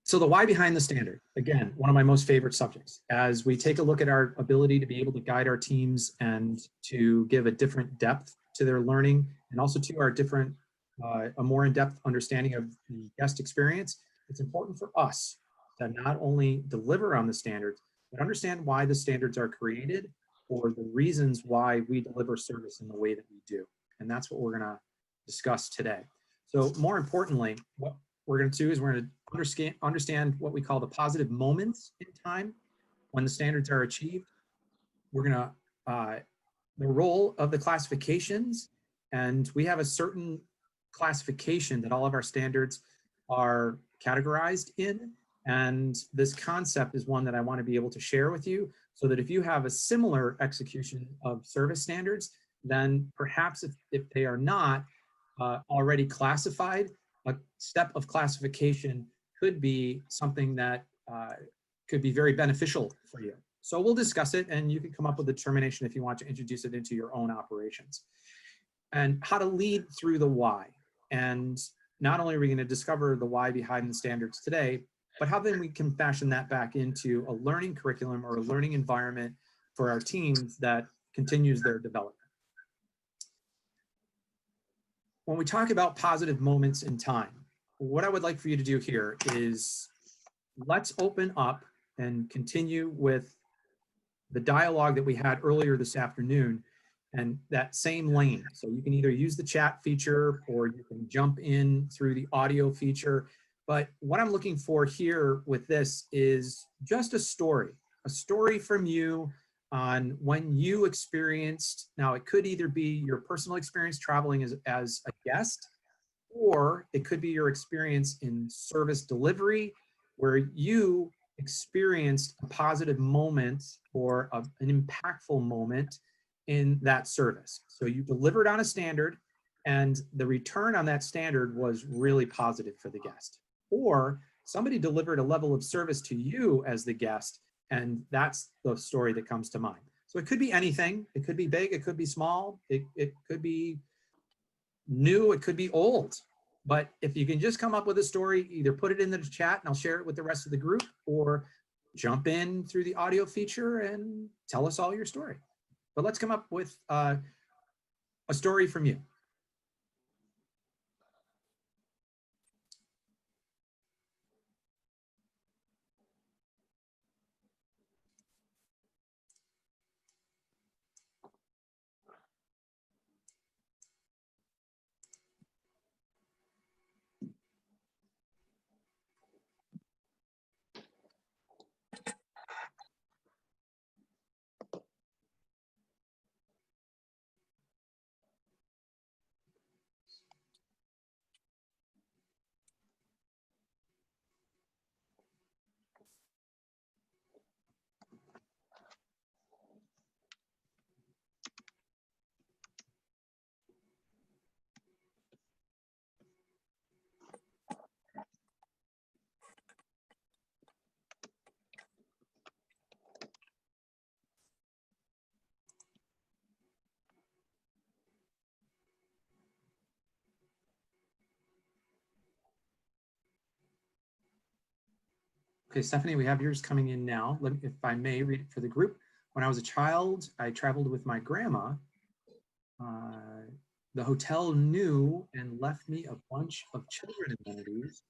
So the why behind the standard, again, one of my most favorite subjects, as we take a look at our ability to be able to guide our teams and to give a different depth to their learning, and also to our different, a more in-depth understanding of the guest experience, it's important for us to not only deliver on the standards, but understand why the standards are created or the reasons why we deliver service in the way that we do. And that's what we're gonna discuss today. So more importantly, what we're going to do is we're going to understand what we call the positive moments in time when the standards are achieved. We're going to, the role of the classifications, and we have a certain classification that all of our standards are categorized in. And this concept is one that I want to be able to share with you so that if you have a similar execution of service standards, then perhaps if they are not already classified, a step of classification could be something that could be very beneficial for you. So we'll discuss it and you can come up with a determination if you want to introduce it into your own operations. And how to lead through the why. And not only are we going to discover the why behind the standards today, but how then we can fashion that back into a learning curriculum or a learning environment for our teams that continues their development. When we talk about positive moments in time, what I would like for you to do here is let's open up and continue with the dialogue that we had earlier this afternoon and that same lane. So you can either use the chat feature or you can jump in through the audio feature. But what I'm looking for here with this is just a story from you on when you experienced, now it could either be your personal experience traveling as a guest, or it could be your experience in service delivery where you experienced a positive moment or an impactful moment in that service. So you delivered on a standard and the return on that standard was really positive for the guest. Or somebody delivered a level of service to you as the guest, and that's the story that comes to mind. So it could be anything. It could be big, it could be small, it could be new, it could be old. But if you can just come up with a story, either put it in the chat and I'll share it with the rest of the group, or jump in through the audio feature and tell us all your story. But let's come up with a story from you. Okay, Stephanie, we have yours coming in now. Let me, if I may, read it for the group. When I was a child, I traveled with my grandma. The hotel knew and left me a bunch of children amenities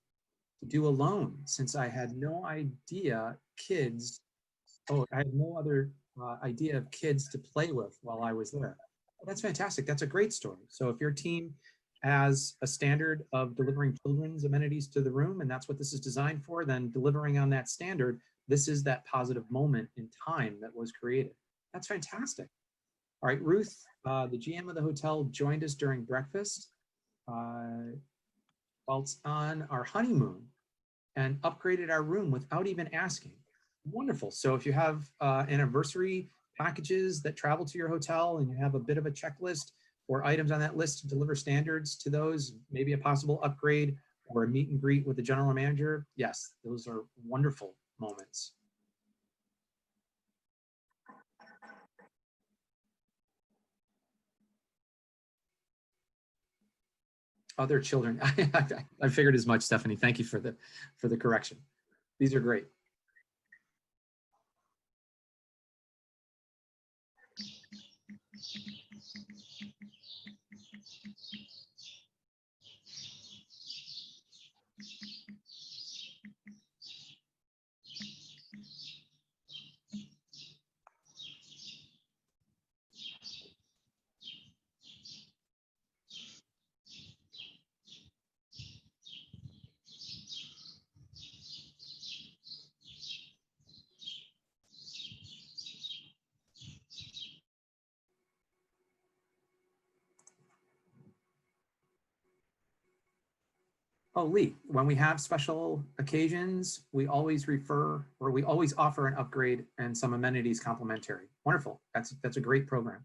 to do alone since I had no idea I had no other idea of kids to play with while I was there. Well, that's fantastic. That's a great story. So if your team has a standard of delivering children's amenities to the room, and that's what this is designed for, then delivering on that standard, this is that positive moment in time that was created. That's fantastic. All right, Ruth, the GM of the hotel, joined us during breakfast whilst on our honeymoon and upgraded our room without even asking. Wonderful. So if you have anniversary packages that travel to your hotel and you have a bit of a checklist or items on that list to deliver standards to those, maybe a possible upgrade or a meet and greet with the general manager, yes, those are wonderful moments. Other children, I figured as much, Stephanie. Thank you for the correction. These are great. Oh, Lee, when we have special occasions, we always refer, or we always offer an upgrade and some amenities complimentary. Wonderful. That's a great program.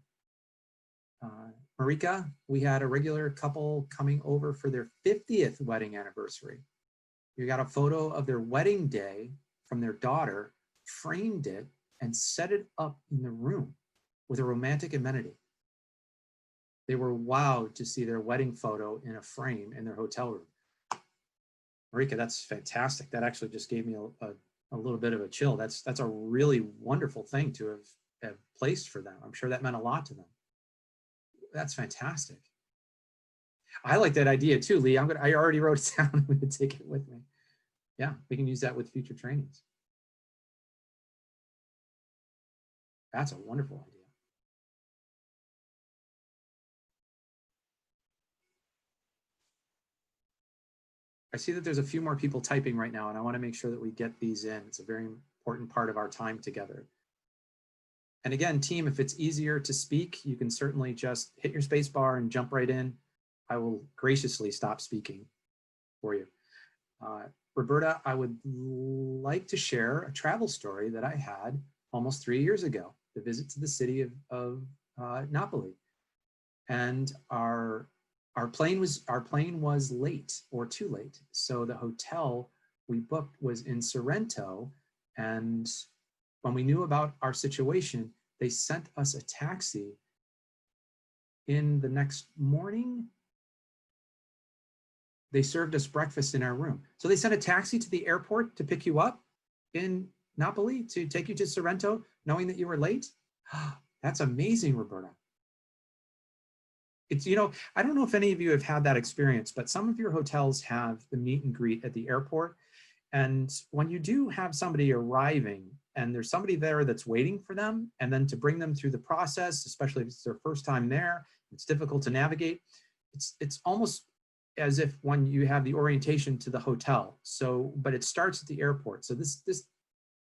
Marika, we had a regular couple coming over for their 50th wedding anniversary. You got a photo of their wedding day from their daughter, framed it, and set it up in the room with a romantic amenity. They were wowed to see their wedding photo in a frame in their hotel room. Marika, that's fantastic. That actually just gave me a little bit of a chill. That's a really wonderful thing to have placed for them. I'm sure that meant a lot to them. That's fantastic. I like that idea too, Lee. I already wrote it down. I'm gonna take it with me. Yeah, we can use that with future trainings. That's a wonderful idea. I see that there's a few more people typing right now, and I want to make sure that we get these in. It's a very important part of our time together. And again, team, if it's easier to speak, you can certainly just hit your space bar and jump right in. I will graciously stop speaking for you. Roberta, I would like to share a travel story that I had almost 3 years ago, the visit to the city of Napoli. And our plane was late, or too late. So the hotel we booked was in Sorrento, and when we knew about our situation, they sent us a taxi in the next morning. They served us breakfast in our room. So they sent a taxi to the airport to pick you up in Napoli to take you to Sorrento, knowing that you were late. That's amazing, Roberta. It's, you know, I don't know if any of you have had that experience, but some of your hotels have the meet and greet at the airport. And when you do have somebody arriving and there's somebody there that's waiting for them, and then to bring them through the process, especially if it's their first time there, it's difficult to navigate. It's almost as if when you have the orientation to the hotel. So, but it starts at the airport. So this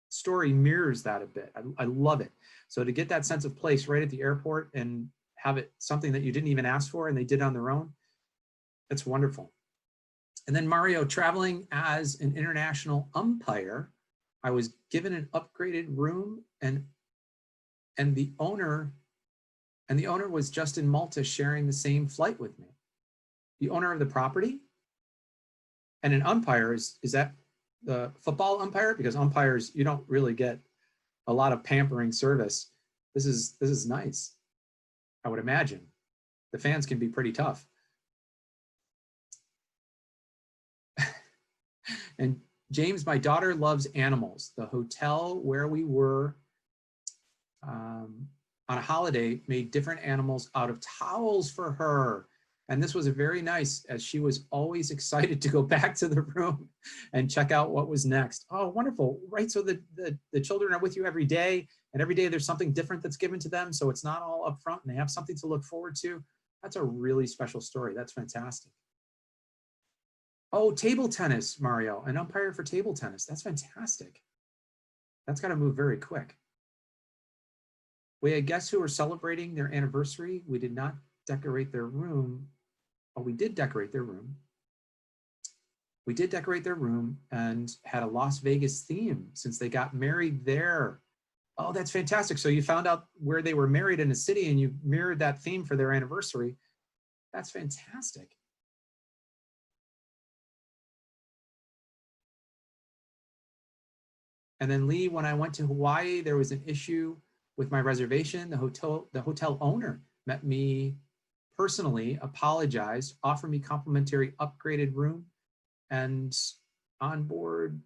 story mirrors that a bit. I love it. So to get that sense of place right at the airport and have it something that you didn't even ask for and they did on their own, that's wonderful. And then Mario, traveling as an international umpire, I was given an upgraded room, and the owner was just in Malta sharing the same flight with me. The owner of the property. And an umpire, is that the football umpire? Because umpires, you don't really get a lot of pampering service. This is nice, I would imagine. The fans can be pretty tough. And James, my daughter loves animals. The hotel where we were on a holiday made different animals out of towels for her. And this was a very nice, as she was always excited to go back to the room and check out what was next. Oh, wonderful, right? So the children are with you every day, and every day there's something different that's given to them. So it's not all up front, and they have something to look forward to. That's a really special story. That's fantastic. Oh, table tennis, Mario, an umpire for table tennis. That's fantastic. That's got to move very quick. We had guests who were celebrating their anniversary. We did not decorate their room. Oh, we did decorate their room. We did decorate their room and had a Las Vegas theme since they got married there. Oh, that's fantastic. So you found out where they were married in a city and you mirrored that theme for their anniversary. That's fantastic. And then Lee, when I went to Hawaii, there was an issue with my reservation. The hotel owner met me personally, apologized, offered me complimentary upgraded room, and onboard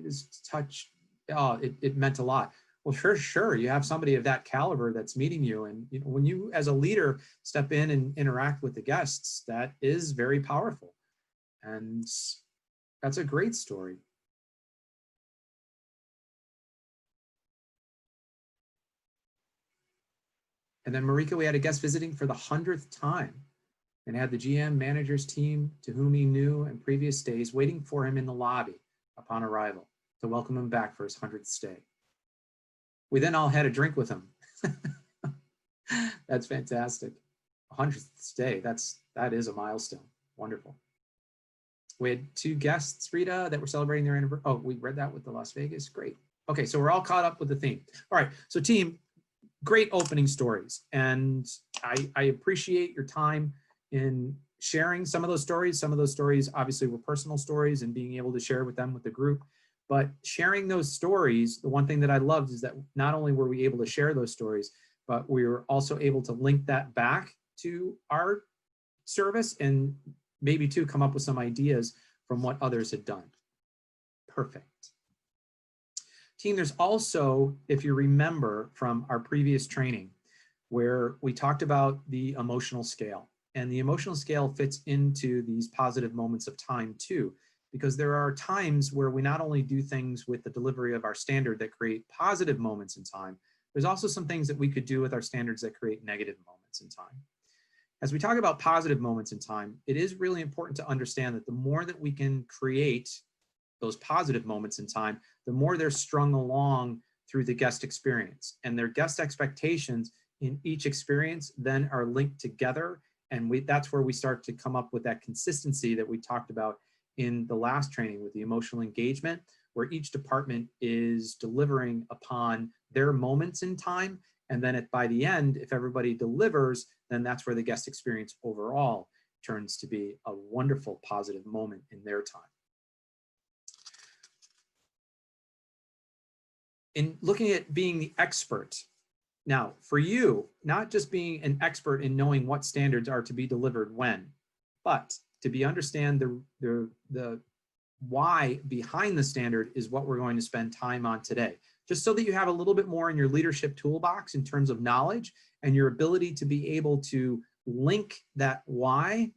this touch, oh, it meant a lot. Well, sure. You have somebody of that caliber that's meeting you. And you know, when you as a leader step in and interact with the guests, that is very powerful. And that's a great story. And then Marika, we had a guest visiting for the 100th time and had the GM manager's team to whom he knew in previous days waiting for him in the lobby upon arrival to welcome him back for his 100th stay. We then all had a drink with him. That's fantastic. 100th stay, that is a milestone. Wonderful. We had 2 guests, Rita, that were celebrating their anniversary. Oh, we read that with the Las Vegas, great. Okay, so we're all caught up with the theme. All right, so team, great opening stories. And I appreciate your time in sharing some of those stories. Some of those stories obviously were personal stories and being able to share with them with the group. But sharing those stories, the one thing that I loved is that not only were we able to share those stories, but we were also able to link that back to our service and maybe too come up with some ideas from what others had done. Perfect. Team, there's also, if you remember from our previous training, where we talked about the emotional scale. And the emotional scale fits into these positive moments of time too, because there are times where we not only do things with the delivery of our standard that create positive moments in time, there's also some things that we could do with our standards that create negative moments in time. As we talk about positive moments in time, it is really important to understand that the more that we can create those positive moments in time, the more they're strung along through the guest experience. And their guest expectations in each experience then are linked together. And that's where we start to come up with that consistency that we talked about in the last training with the emotional engagement, where each department is delivering upon their moments in time. And then by the end, if everybody delivers, then that's where the guest experience overall turns to be a wonderful positive moment in their time. In looking at being the expert, now for you, not just being an expert in knowing what standards are to be delivered when, but to be understand the why behind the standard is what we're going to spend time on today. Just so that you have a little bit more in your leadership toolbox in terms of knowledge and your ability to be able to link that why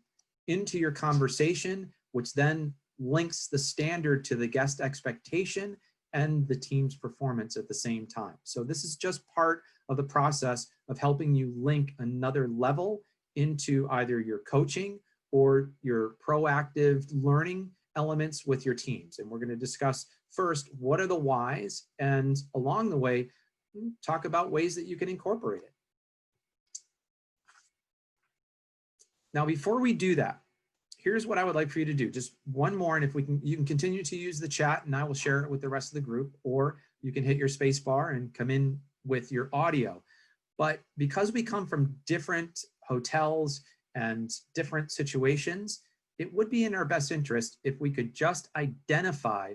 into your conversation, which then links the standard to the guest expectation and the team's performance at the same time. So this is just part of the process of helping you link another level into either your coaching or your proactive learning elements with your teams. And we're going to discuss first, what are the whys? And along the way, talk about ways that you can incorporate it. Now, before we do that, here's what I would like for you to do. Just one more, and if we can, you can continue to use the chat and I will share it with the rest of the group, or you can hit your space bar and come in with your audio. But because we come from different hotels and different situations, it would be in our best interest if we could just identify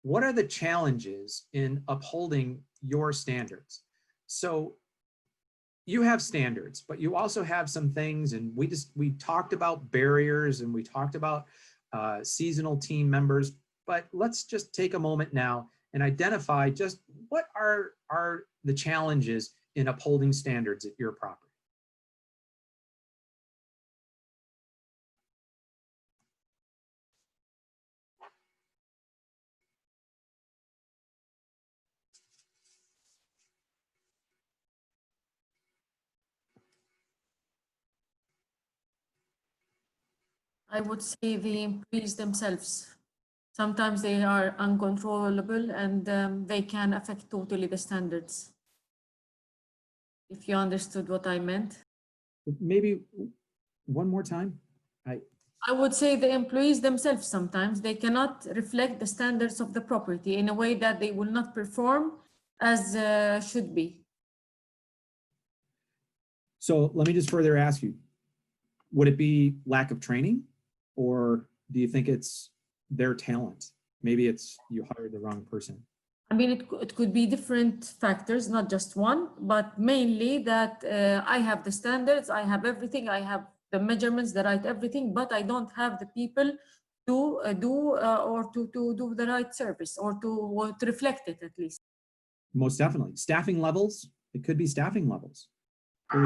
what are the challenges in upholding your standards. So you have standards, but you also have some things, and we talked about barriers and we talked about seasonal team members, but let's just take a moment now and identify just what are the challenges in upholding standards at your property. I would say the employees themselves. Sometimes they are uncontrollable and they can affect totally the standards. If you understood what I meant. Maybe one more time. I would say the employees themselves, sometimes they cannot reflect the standards of the property in a way that they will not perform as should be. So let me just further ask you, would it be lack of training, or do you think it's their talent? Maybe it's you hired the wrong person. I mean, it could be different factors, not just one, but mainly that I have the standards, I have everything, I have the measurements, the right everything, but I don't have the people or to do the right service, or to reflect it at least. Most definitely. Staffing levels, it could be staffing levels. There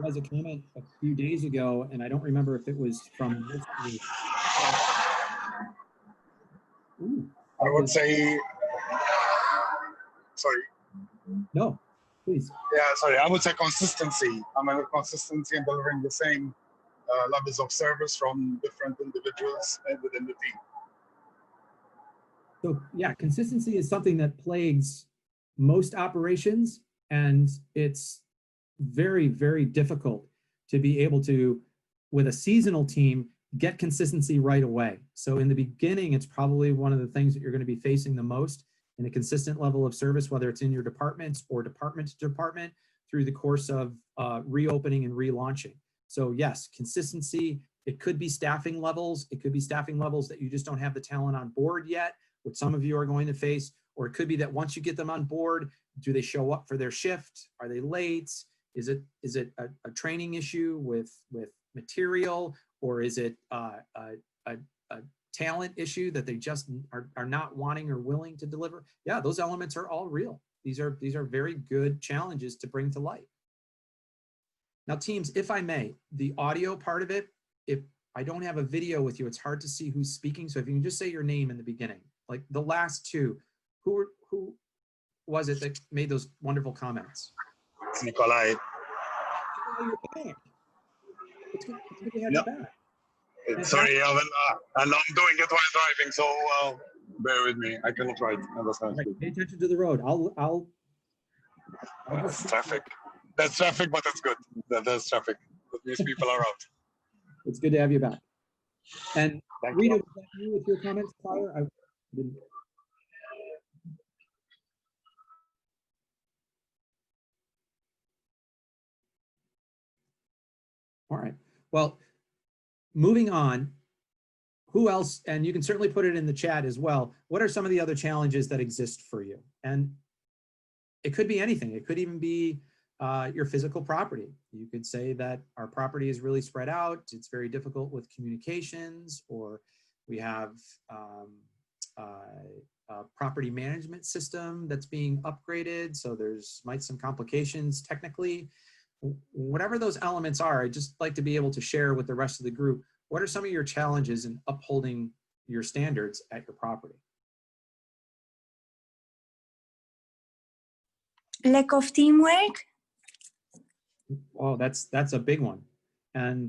was a comment a few days ago, and I don't remember if it was from this group. Ooh, I would say, sorry. No, please. Yeah, sorry. I would say consistency. I mean, consistency in delivering the same levels of service from different individuals within the team. So yeah, consistency is something that plagues most operations, and it's very, very difficult to be able to, with a seasonal team, get consistency right away. So in the beginning, it's probably one of the things that you're going to be facing the most in a consistent level of service, whether it's in your departments or department to department through the course of reopening and relaunching. So yes, consistency, it could be staffing levels. It could be staffing levels that you just don't have the talent on board yet, which some of you are going to face, or it could be that once you get them on board, do they show up for their shift? Are they late? Is it a training issue with material, or is it a talent issue that they just are not wanting or willing to deliver? Yeah, those elements are all real. These are very good challenges to bring to light. Now teams, if I may, the audio part of it, if I don't have a video with you, it's hard to see who's speaking. So if you can just say your name in the beginning, like the last two, who was it that made those wonderful comments? It's Nikolai. You're back. It's good to have you back. Sorry, and I'm doing it while driving, so bear with me. I cannot write. Understand? Right, pay attention to the road. I'll That's traffic. That's traffic, but it's good. There's traffic. That means people are out. It's good to have you back. And Thank Rita, you. was that you with your comments prior? I didn't. All right. Well, moving on, who else, and you can certainly put it in the chat as well, what are some of the other challenges that exist for you? And it could be anything. It could even be your physical property. You could say that our property is really spread out. It's very difficult with communications, or we have a property management system that's being upgraded. So there's some complications technically. Whatever those elements are, I'd just like to be able to share with the rest of the group, what are some of your challenges in upholding your standards at your property? Lack of teamwork. Oh, that's a big one. And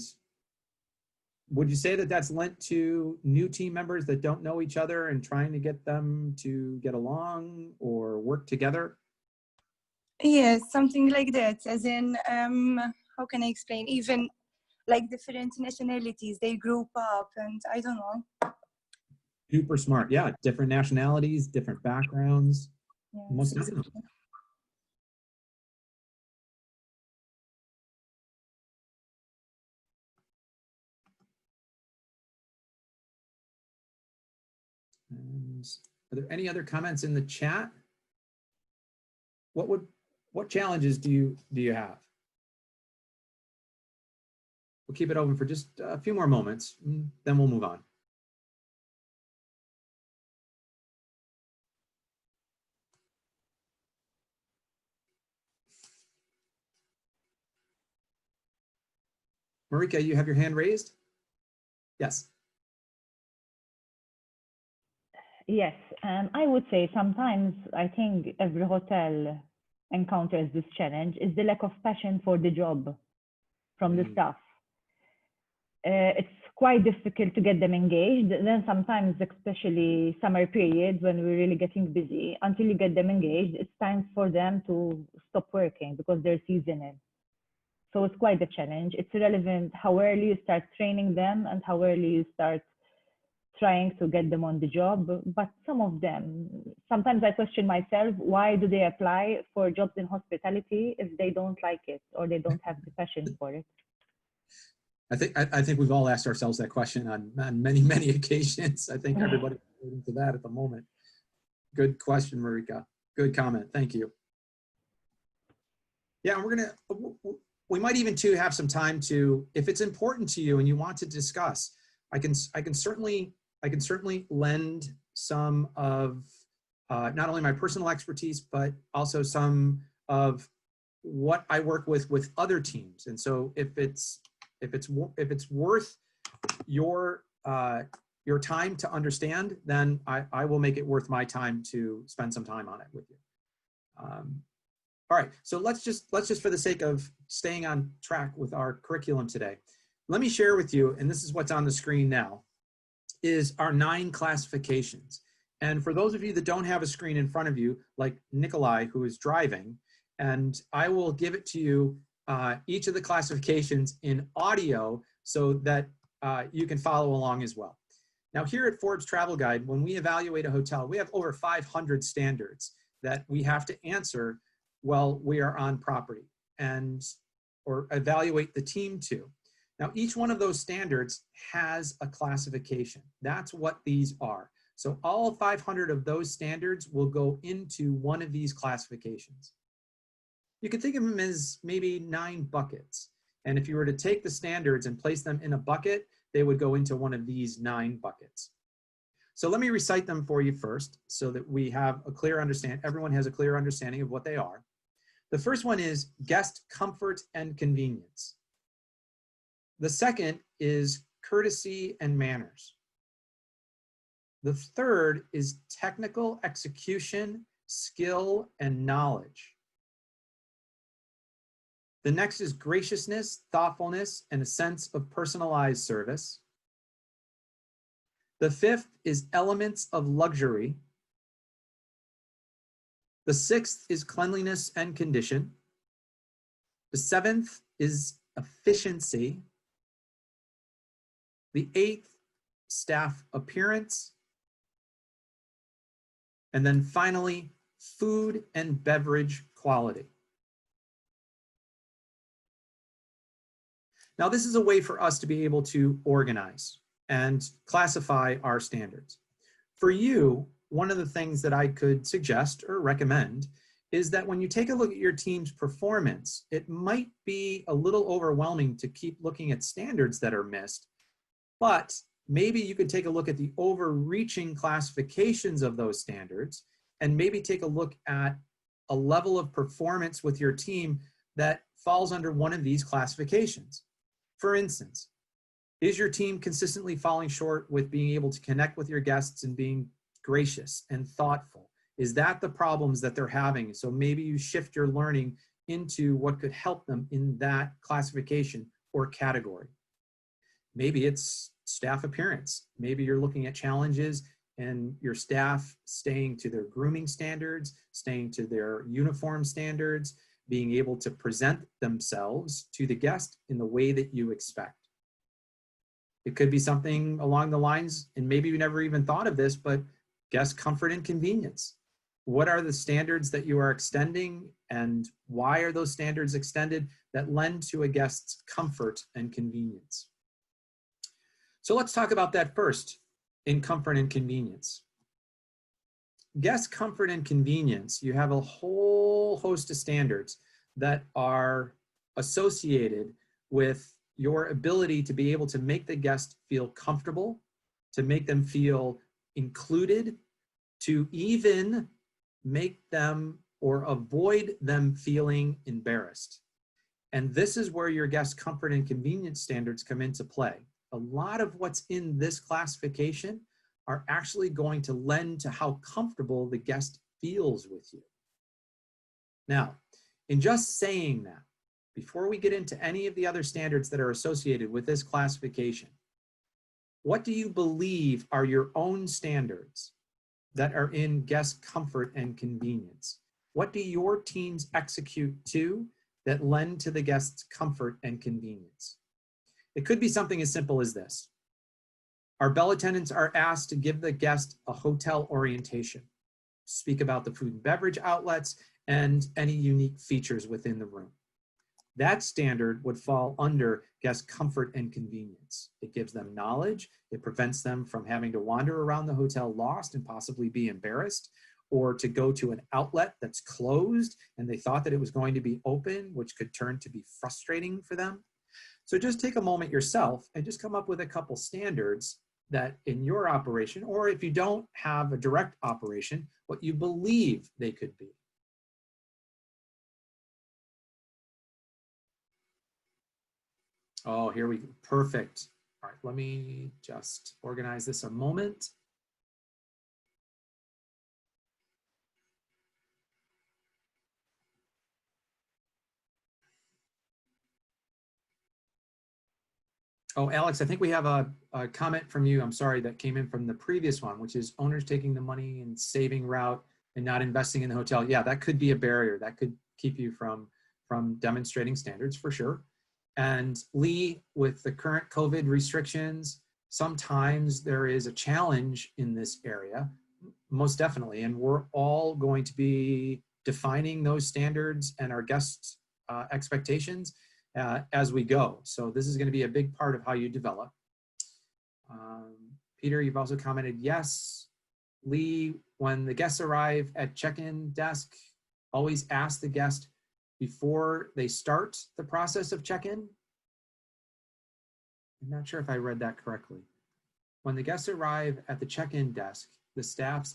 would you say that that's linked to new team members that don't know each other and trying to get them to get along or work together? Yes, something like that. As in, how can I explain? Even like different nationalities, they group up, and I don't know. Super smart. Yeah, different nationalities, different backgrounds. Yes, Most exactly. definitely. And are there any other comments in the chat? What challenges do you have? We'll keep it open for just a few more moments, then we'll move on. Marika, you have your hand raised? Yes. Yes, I would say sometimes I think every hotel encounters this challenge is the lack of passion for the job from the staff. It's quite difficult to get them engaged. Then sometimes, especially summer periods when we're really getting busy, until you get them engaged, it's time for them to stop working because they're seasonal. So it's quite a challenge. It's relevant how early you start training them and how early you start trying to get them on the job. But some of them, sometimes I question myself, why do they apply for jobs in hospitality if they don't like it or they don't have the passion for it? I think we've all asked ourselves that question on many occasions. I think everybody's relating to that at the moment. Good question, Marika. Good comment. Thank you. Yeah, we might even too have some time to, if it's important to you and you want to discuss, I can certainly lend some of not only my personal expertise, but also some of what I work with other teams. And so if it's worth your time to understand, then I will make it worth my time to spend some time on it with you. All right, so let's just for the sake of staying on track with our curriculum today, let me share with you, and this is what's on the screen now, is our 9 classifications. And for those of you that don't have a screen in front of you, like Nikolai, who is driving, and I will give it to you, each of the classifications in audio so that you can follow along as well. Now here at Forbes Travel Guide, when we evaluate a hotel, we have over 500 standards that we have to answer while we are on property or evaluate the team to. Now, each one of those standards has a classification. That's what these are. So all 500 of those standards will go into one of these classifications. You could think of them as maybe 9 buckets. And if you were to take the standards and place them in a bucket, they would go into one of these 9 buckets. So let me recite them for you first so that we have a clear understanding, everyone has a clear understanding of what they are. The first one is guest comfort and convenience. The second is courtesy and manners. The third is technical execution, skill, and knowledge. The next is graciousness, thoughtfulness, and a sense of personalized service. The fifth is elements of luxury. The 6th is cleanliness and condition. The 7th is efficiency. The 8th, staff appearance. And then finally, food and beverage quality. Now, this is a way for us to be able to organize and classify our standards. For you, one of the things that I could suggest or recommend is that when you take a look at your team's performance, it might be a little overwhelming to keep looking at standards that are missed, but maybe you could take a look at the overreaching classifications of those standards and maybe take a look at a level of performance with your team that falls under one of these classifications. For instance, is your team consistently falling short with being able to connect with your guests and being gracious and thoughtful? Is that the problems that they're having? So maybe you shift your learning into what could help them in that classification or category. Maybe it's staff appearance. Maybe you're looking at challenges and your staff staying to their grooming standards, staying to their uniform standards, being able to present themselves to the guest in the way that you expect. It could be something along the lines, and maybe you never even thought of this, but guest comfort and convenience. What are the standards that you are extending, and why are those standards extended that lend to a guest's comfort and convenience? So let's talk about that first in comfort and convenience. Guest comfort and convenience, you have a whole host of standards that are associated with your ability to be able to make the guest feel comfortable, to make them feel included, to even make them or avoid them feeling embarrassed. And this is where your guest comfort and convenience standards come into play. A lot of what's in this classification are actually going to lend to how comfortable the guest feels with you. Now, in just saying that, before we get into any of the other standards that are associated with this classification, what do you believe are your own standards that are in guest comfort and convenience? What do your teams execute to that lend to the guest's comfort and convenience? It could be something as simple as this. Our bell attendants are asked to give the guest a hotel orientation, speak about the food and beverage outlets, and any unique features within the room. That standard would fall under guest comfort and convenience. It gives them knowledge. It prevents them from having to wander around the hotel lost and possibly be embarrassed, or to go to an outlet that's closed and they thought that it was going to be open, which could turn to be frustrating for them. So just take a moment yourself and just come up with a couple standards that in your operation, or if you don't have a direct operation, what you believe they could be. Oh, here we go. Perfect. All right, let me just organize this a moment. Oh, Alex, I think we have a comment from you. I'm sorry, that came in from the previous one, which is owners taking the money and saving route and not investing in the hotel. Yeah, that could be a barrier. That could keep you from demonstrating standards for sure. And Lee, with the current COVID restrictions, sometimes there is a challenge in this area, most definitely. And we're all going to be defining those standards and our guests' expectations as we go. So this is going to be a big part of how you develop. Peter, you've also commented, yes. Lee, when the guests arrive at check-in desk, always ask the guest before they start the process of check-in. I'm not sure if I read that correctly. When the guests arrive at the check-in desk, the staff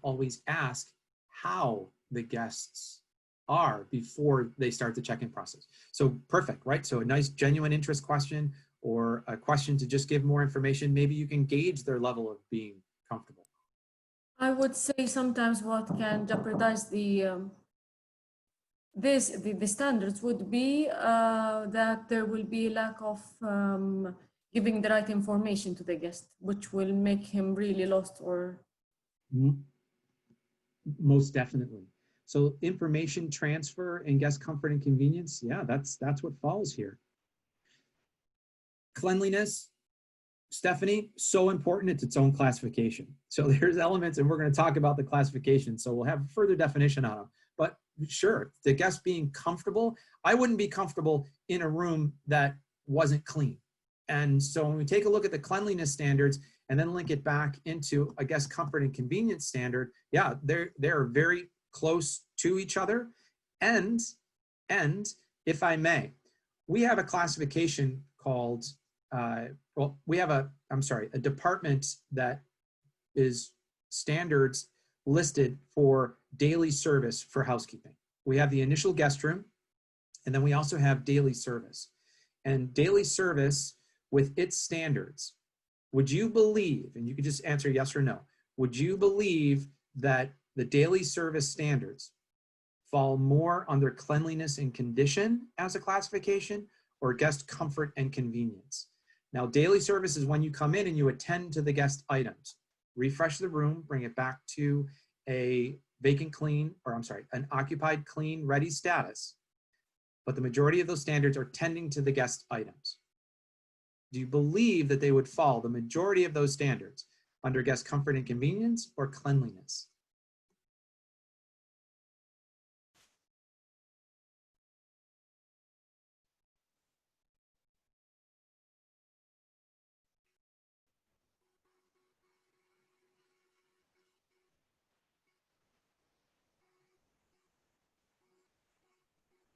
always ask how the guests are before they start the check-in process. So perfect, right? So a nice genuine interest question or a question to just give more information. Maybe you can gauge their level of being comfortable. I would say sometimes what can jeopardize the standards would be that there will be lack of giving the right information to the guest, which will make him really lost or. Most definitely. So information transfer and guest comfort and convenience, yeah, that's what falls here. Cleanliness, Stephanie, so important, it's its own classification. So there's elements, and we're going to talk about the classification, so we'll have further definition on them. But sure, the guest being comfortable, I wouldn't be comfortable in a room that wasn't clean. And so when we take a look at the cleanliness standards and then link it back into a guest comfort and convenience standard, yeah, they're very close to each other. And if I may, we have a classification called, we have a department that is standards listed for daily service for housekeeping. We have the initial guest room, and then we also have daily service. And daily service with its standards, would you believe, and you could just answer yes or no, would you believe that the daily service standards fall more under cleanliness and condition as a classification or guest comfort and convenience? Now, daily service is when you come in and you attend to the guest items, refresh the room, bring it back to a an occupied, clean, ready status. But the majority of those standards are tending to the guest items. Do you believe that they would fall, the majority of those standards, under guest comfort and convenience or cleanliness?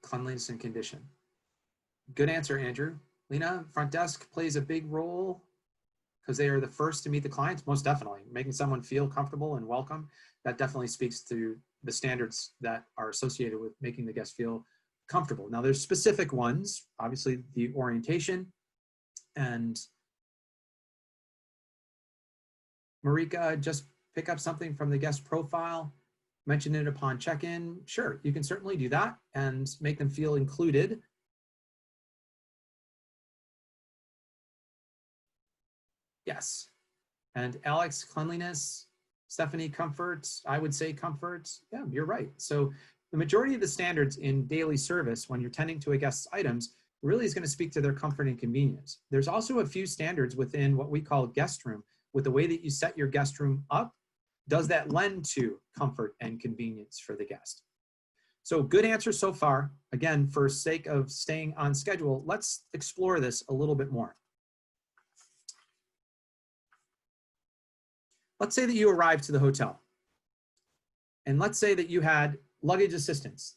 Cleanliness and condition. Good answer, Andrew. Lena, front desk plays a big role because they are the first to meet the clients, most definitely. Making someone feel comfortable and welcome, that definitely speaks to the standards that are associated with making the guest feel comfortable. Now there's specific ones, obviously the orientation, and Marika, just pick up something from the guest profile, mention it upon check-in. Sure, you can certainly do that and make them feel included. Yes. And Alex, cleanliness. Stephanie, comfort. I would say comfort. Yeah, you're right. So the majority of the standards in daily service when you're tending to a guest's items really is going to speak to their comfort and convenience. There's also a few standards within what we call guest room. With the way that you set your guest room up, does that lend to comfort and convenience for the guest? So good answer so far. Again, for sake of staying on schedule, let's explore this a little bit more. Let's say that you arrived to the hotel, and let's say that you had luggage assistance.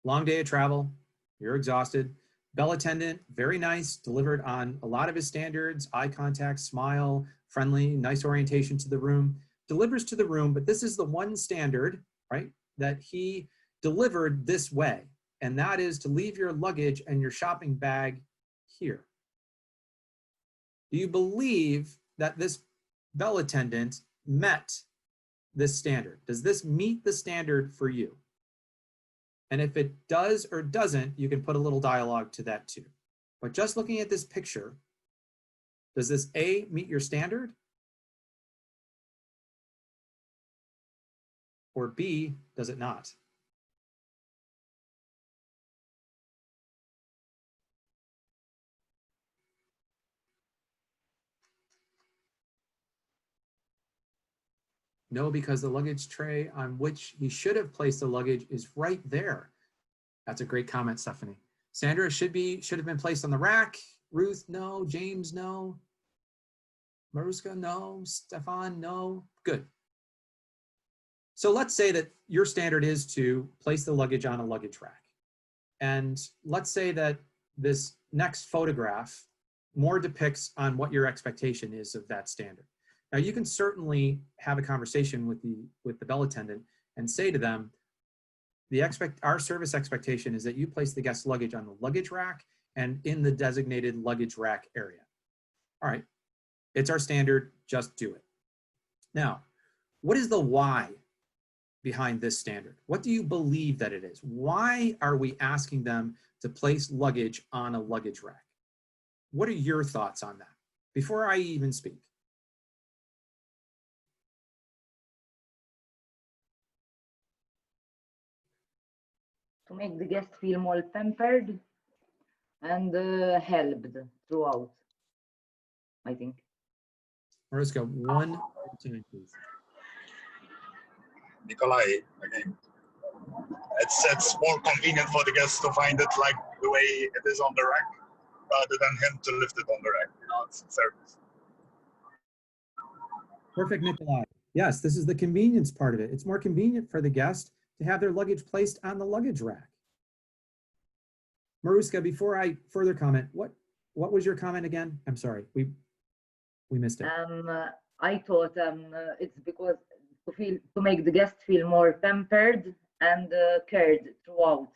Long day of travel, you're exhausted. Bell attendant, very nice, delivered on a lot of his standards, eye contact, smile, friendly, nice orientation to the room, delivers to the room, but this is the one standard, right, that he delivered this way, and that is to leave your luggage and your shopping bag here. Do you believe that this bell attendant met this standard? Does this meet the standard for you? And if it does or doesn't, you can put a little dialogue to that too. But just looking at this picture, does this A, meet your standard? Or B, does it not? No, because the luggage tray on which he should have placed the luggage is right there. That's a great comment, Stephanie. Sandra, should have been placed on the rack. Ruth, no. James, no. Maruska, no. Stefan, no. Good. So let's say that your standard is to place the luggage on a luggage rack. And let's say that this next photograph more depicts on what your expectation is of that standard. Now you can certainly have a conversation with the bell attendant and say to them, our service expectation is that you place the guest luggage on the luggage rack and in the designated luggage rack area. All right, it's our standard, just do it. Now, what is the why behind this standard? What do you believe that it is? Why are we asking them to place luggage on a luggage rack? What are your thoughts on that before I even speak? To make the guest feel more pampered and helped throughout, I think. Mariska, one time, please. Nikolai, again. It's more convenient for the guests to find it like the way it is on the rack, rather than him to lift it on the rack. You know, it's service. Perfect, Nikolai. Yes, this is the convenience part of it. It's more convenient for the guest to have their luggage placed on the luggage rack. Maruska, before I further comment, what was your comment again? I'm sorry, we missed it. I thought it's because to make the guest feel more pampered and cared throughout.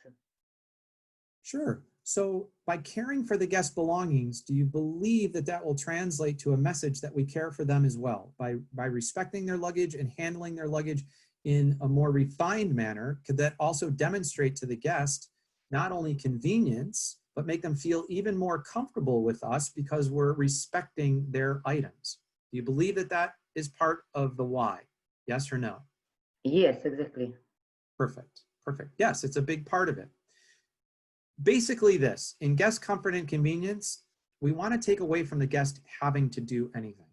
Sure. So by caring for the guest belongings, do you believe that that will translate to a message that we care for them as well? By respecting their luggage and handling their luggage in a more refined manner, could that also demonstrate to the guest not only convenience, but make them feel even more comfortable with us because we're respecting their items? Do you believe that that is part of the why? Yes or no? Yes, exactly. Perfect, perfect. Yes, it's a big part of it. Basically this, in guest comfort and convenience, we want to take away from the guest having to do anything.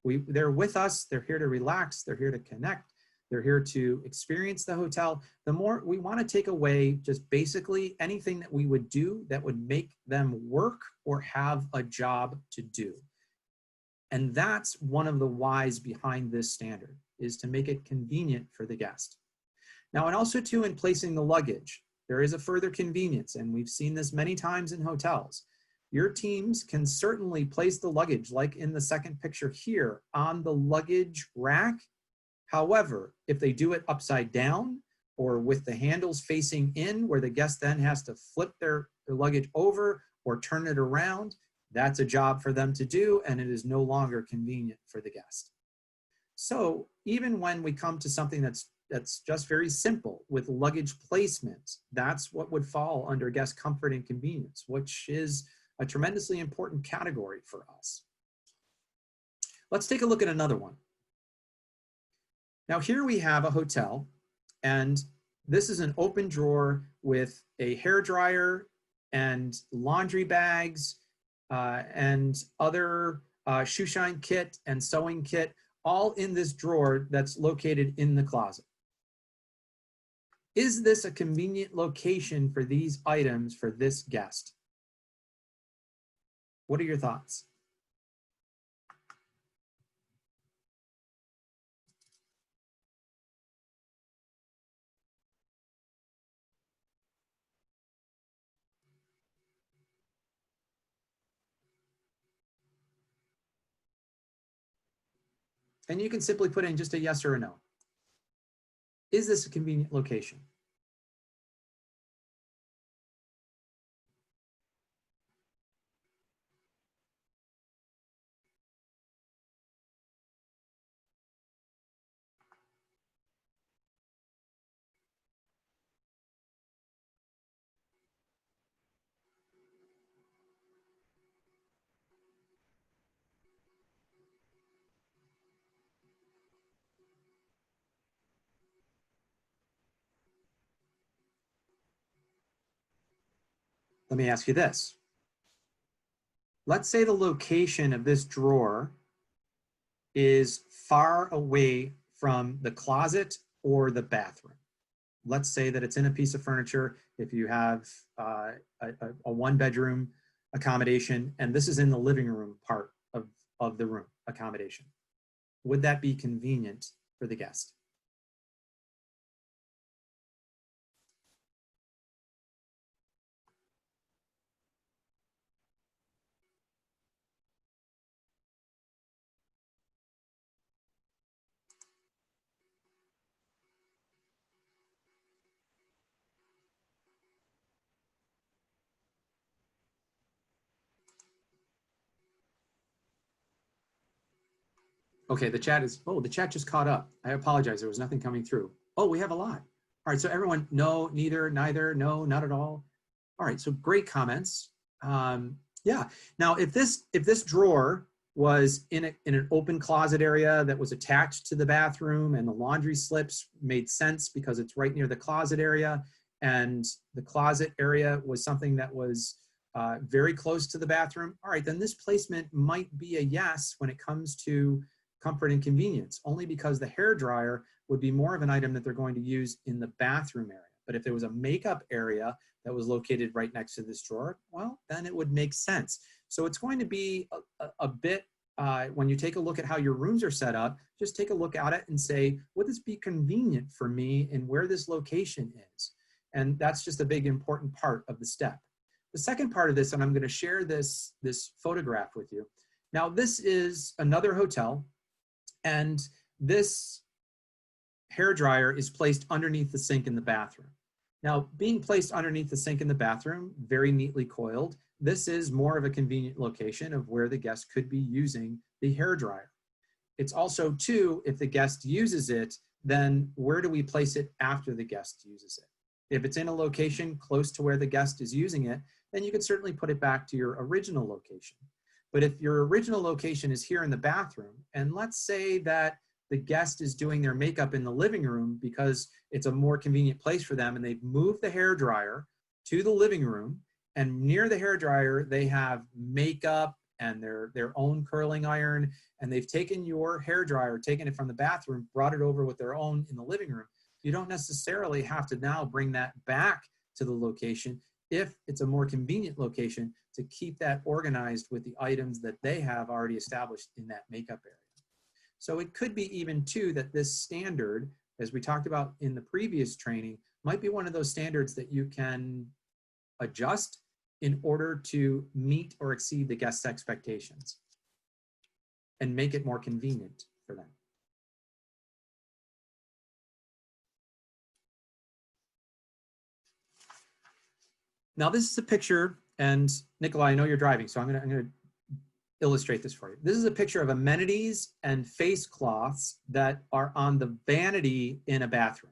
They're with us, they're here to relax, they're here to connect, they're here to experience the hotel. The more we want to take away just basically anything that we would do that would make them work or have a job to do. And that's one of the whys behind this standard, is to make it convenient for the guest. Now, and also too, in placing the luggage, there is a further convenience, and we've seen this many times in hotels. Your teams can certainly place the luggage, like in the second picture here, on the luggage rack. However, if they do it upside down or with the handles facing in, where the guest then has to flip their luggage over or turn it around, that's a job for them to do, and it is no longer convenient for the guest. So even when we come to something that's just very simple with luggage placement, that's what would fall under guest comfort and convenience, which is a tremendously important category for us. Let's take a look at another one. Now here we have a hotel, and this is an open drawer with a hairdryer and laundry bags and other shoe shine kit and sewing kit, all in this drawer that's located in the closet. Is this a convenient location for these items for this guest? What are your thoughts? And you can simply put in just a yes or a no. Is this a convenient location? Let me ask you this. Let's say the location of this drawer is far away from the closet or the bathroom. Let's say that it's in a piece of furniture. If you have a one-bedroom accommodation, and this is in the living room part of the room accommodation, would that be convenient for the guest? Okay, the chat just caught up. I apologize, there was nothing coming through. Oh, we have a lot. All right, so everyone, no, neither, neither, no, not at all. All right, so great comments. Yeah, now if this drawer was in an open closet area that was attached to the bathroom and the laundry slips made sense because it's right near the closet area, and the closet area was something that was very close to the bathroom, all right, then this placement might be a yes when it comes to comfort and convenience, only because the hairdryer would be more of an item that they're going to use in the bathroom area. But if there was a makeup area that was located right next to this drawer, well, then it would make sense. So it's going to be a bit, when you take a look at how your rooms are set up, just take a look at it and say, would this be convenient for me and where this location is? And that's just a big important part of the step. The second part of this, and I'm going to share this photograph with you. Now, this is another hotel, and this hairdryer is placed underneath the sink in the bathroom. Now, being placed underneath the sink in the bathroom, very neatly coiled, this is more of a convenient location of where the guest could be using the hairdryer. It's also, too, if the guest uses it, then where do we place it after the guest uses it? If it's in a location close to where the guest is using it, then you could certainly put it back to your original location. But if your original location is here in the bathroom, and let's say that the guest is doing their makeup in the living room because it's a more convenient place for them, and they've moved the hairdryer to the living room, and near the hairdryer they have makeup and their own curling iron, and they've taken your hairdryer, taken it from the bathroom, brought it over with their own in the living room. You don't necessarily have to now bring that back to the location if it's a more convenient location to keep that organized with the items that they have already established in that makeup area. So it could be even too that this standard, as we talked about in the previous training, might be one of those standards that you can adjust in order to meet or exceed the guest's expectations and make it more convenient for them. Now this is a picture, and Nikolai, I know you're driving, so I'm gonna illustrate this for you. This is a picture of amenities and face cloths that are on the vanity in a bathroom.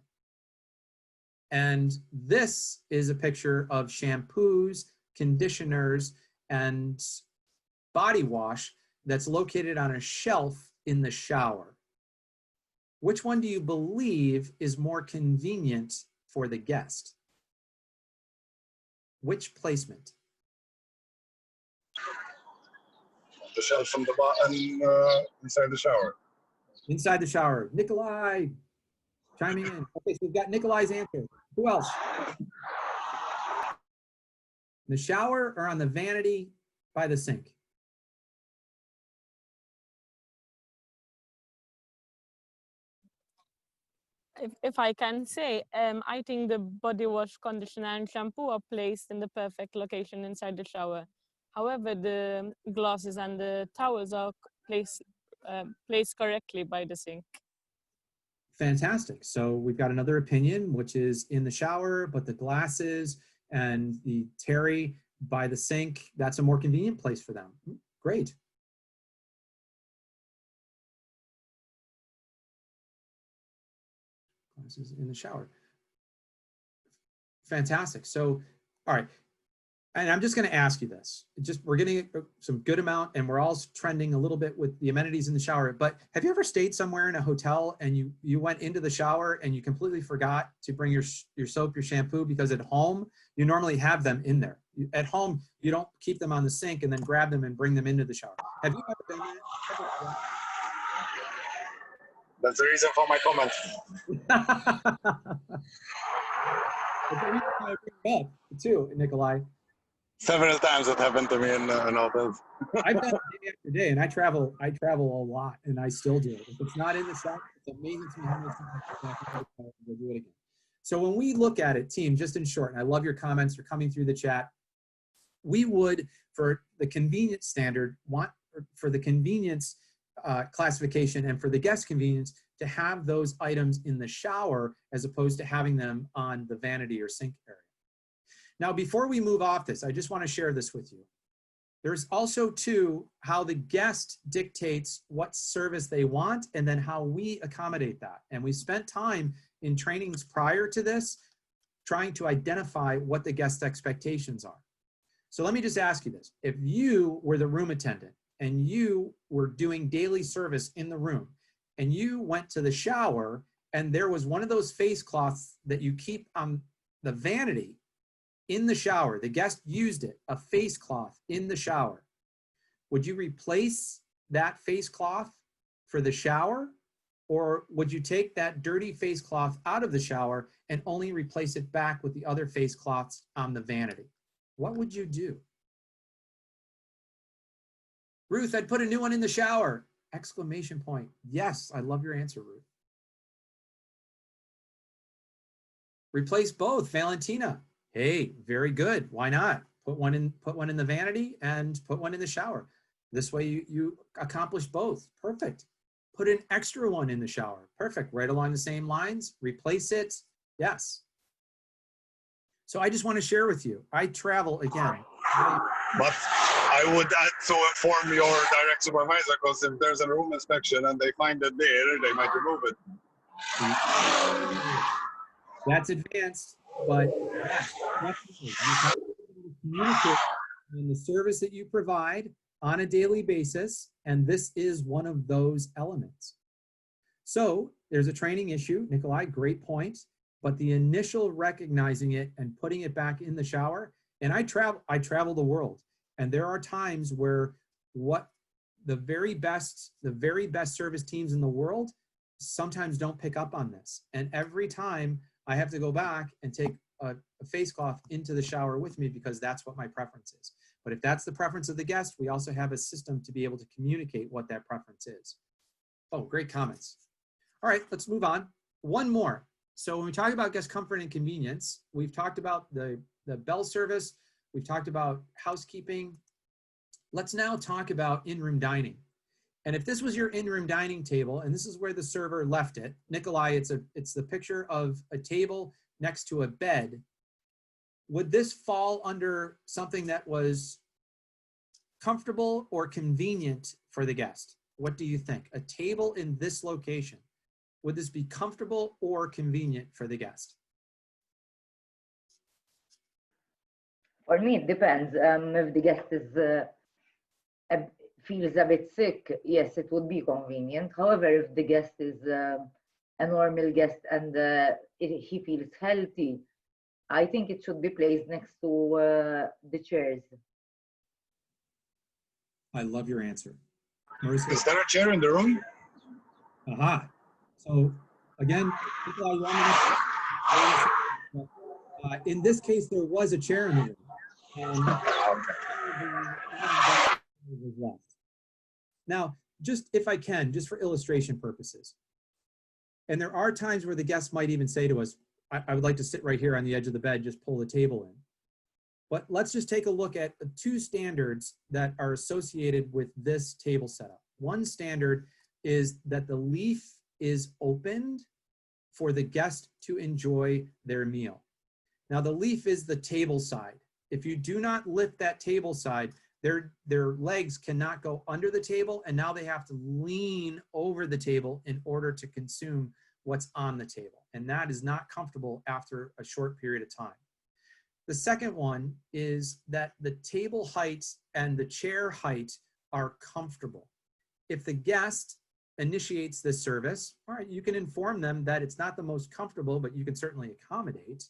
And this is a picture of shampoos, conditioners, and body wash that's located on a shelf in the shower. Which one do you believe is more convenient for the guest? Which placement? The shelf from the bottom inside the shower. Inside the shower. Nikolai, chiming in. Okay, so we've got Nikolai's answer. Who else? The shower or on the vanity by the sink? If I can say, I think the body wash, conditioner, and shampoo are placed in the perfect location inside the shower. However, the glasses and the towels are placed placed correctly by the sink. Fantastic. So we've got another opinion, which is in the shower, but the glasses and the terry by the sink, that's a more convenient place for them. Great. Glasses in the shower. Fantastic. So, all right. And I'm just going to ask you this. We're getting some good amount and we're all trending a little bit with the amenities in the shower, but have you ever stayed somewhere in a hotel and you went into the shower and you completely forgot to bring your soap, your shampoo, because at home, you normally have them in there. At home, you don't keep them on the sink and then grab them and bring them into the shower. Have you ever done that? That's the reason for my comment. But the reason I bring it up too, Nikolai. Several times it happened to me in hotels. I've done it day after day, and I travel a lot, and I still do it. If it's not in the shower, it's amazing to me how many times I'll do it again. So when we look at it, team, just in short, and I love your comments, you're coming through the chat. We would, for the convenience standard, want for the convenience classification and for the guest convenience to have those items in the shower as opposed to having them on the vanity or sink area. Now, before we move off this, I just want to share this with you. There's also too how the guest dictates what service they want and then how we accommodate that. And we spent time in trainings prior to this trying to identify what the guest expectations are. So let me just ask you this. If you were the room attendant and you were doing daily service in the room and you went to the shower and there was one of those face cloths that you keep on the vanity in the shower, the guest used it, a face cloth in the shower, would you replace that face cloth for the shower? Or would you take that dirty face cloth out of the shower and only replace it back with the other face cloths on the vanity? What would you do? Ruth, I'd put a new one in the shower! Exclamation point. Yes, I love your answer, Ruth. Replace both, Valentina. Hey, very good. Why not? Put one in the vanity and put one in the shower. This way you accomplish both. Perfect. Put an extra one in the shower. Perfect. Right along the same lines. Replace it. Yes. So I just want to share with you. I travel again. But I would add to inform your direct supervisor, because if there's a room inspection and they find it there, they might remove it. That's advanced, but yes, definitely. You have to communicate on the service that you provide on a daily basis, and this is one of those elements. So there's a training issue, Nikolai, great point, but the initial recognizing it and putting it back in the shower, and I travel the world, and there are times where the very best service teams in the world sometimes don't pick up on this, and every time I have to go back and take a face cloth into the shower with me because that's what my preference is. But if that's the preference of the guest, we also have a system to be able to communicate what that preference is. Oh, great comments. All right, let's move on. One more. So when we talk about guest comfort and convenience, we've talked about the bell service. We've talked about housekeeping. Let's now talk about in-room dining. And if this was your in-room dining table, and this is where the server left it, Nikolai, it's the picture of a table next to a bed. Would this fall under something that was comfortable or convenient for the guest? What do you think? A table in this location, would this be comfortable or convenient for the guest? For me, it depends. If the guest feels a bit sick, yes, it would be convenient. However, if the guest is a normal guest and he feels healthy, I think it should be placed next to the chairs. I love your answer. Is there a chair in the room? Aha. So again, in this case, there was a chair in the room. And was left. Now, just if I can, just for illustration purposes, and there are times where the guests might even say to us, I would like to sit right here on the edge of the bed, just pull the table in. But let's just take a look at two standards that are associated with this table setup. One standard is that the leaf is opened for the guest to enjoy their meal. Now the leaf is the table side. If you do not lift that table side, their legs cannot go under the table, and now they have to lean over the table in order to consume what's on the table. And that is not comfortable after a short period of time. The second one is that the table height and the chair height are comfortable. If the guest initiates this service, all right, you can inform them that it's not the most comfortable, but you can certainly accommodate.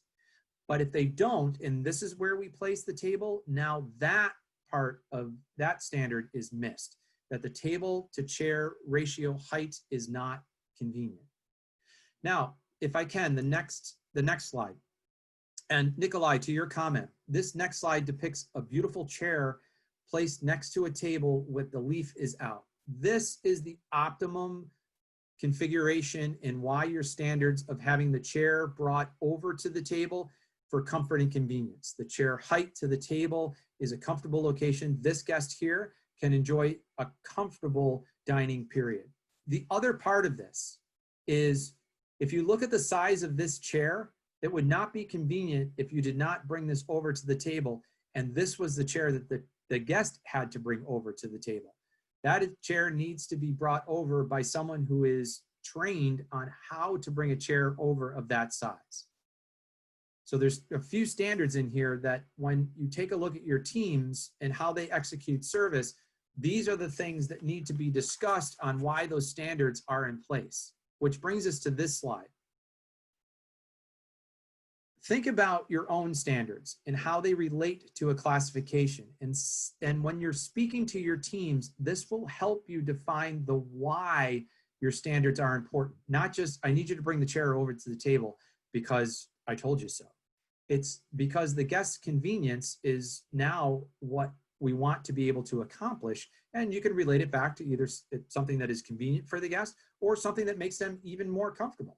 But if they don't, and this is where we place the table, now that part of that standard is missed, that the table to chair ratio height is not convenient. Now, if I can, the next slide. And Nikolai, to your comment, this next slide depicts a beautiful chair placed next to a table with the leaf is out. This is the optimum configuration and why your standards of having the chair brought over to the table for comfort and convenience. The chair height to the table is a comfortable location. This guest here can enjoy a comfortable dining period. The other part of this is, if you look at the size of this chair, it would not be convenient if you did not bring this over to the table, and this was the chair that the guest had to bring over to the table. That chair needs to be brought over by someone who is trained on how to bring a chair over of that size. So there's a few standards in here that when you take a look at your teams and how they execute service, these are the things that need to be discussed on why those standards are in place, which brings us to this slide. Think about your own standards and how they relate to a classification. And when you're speaking to your teams, this will help you define the why your standards are important. Not just, I need you to bring the chair over to the table because I told you so. It's because the guest's convenience is now what we want to be able to accomplish. And you can relate it back to either something that is convenient for the guest or something that makes them even more comfortable.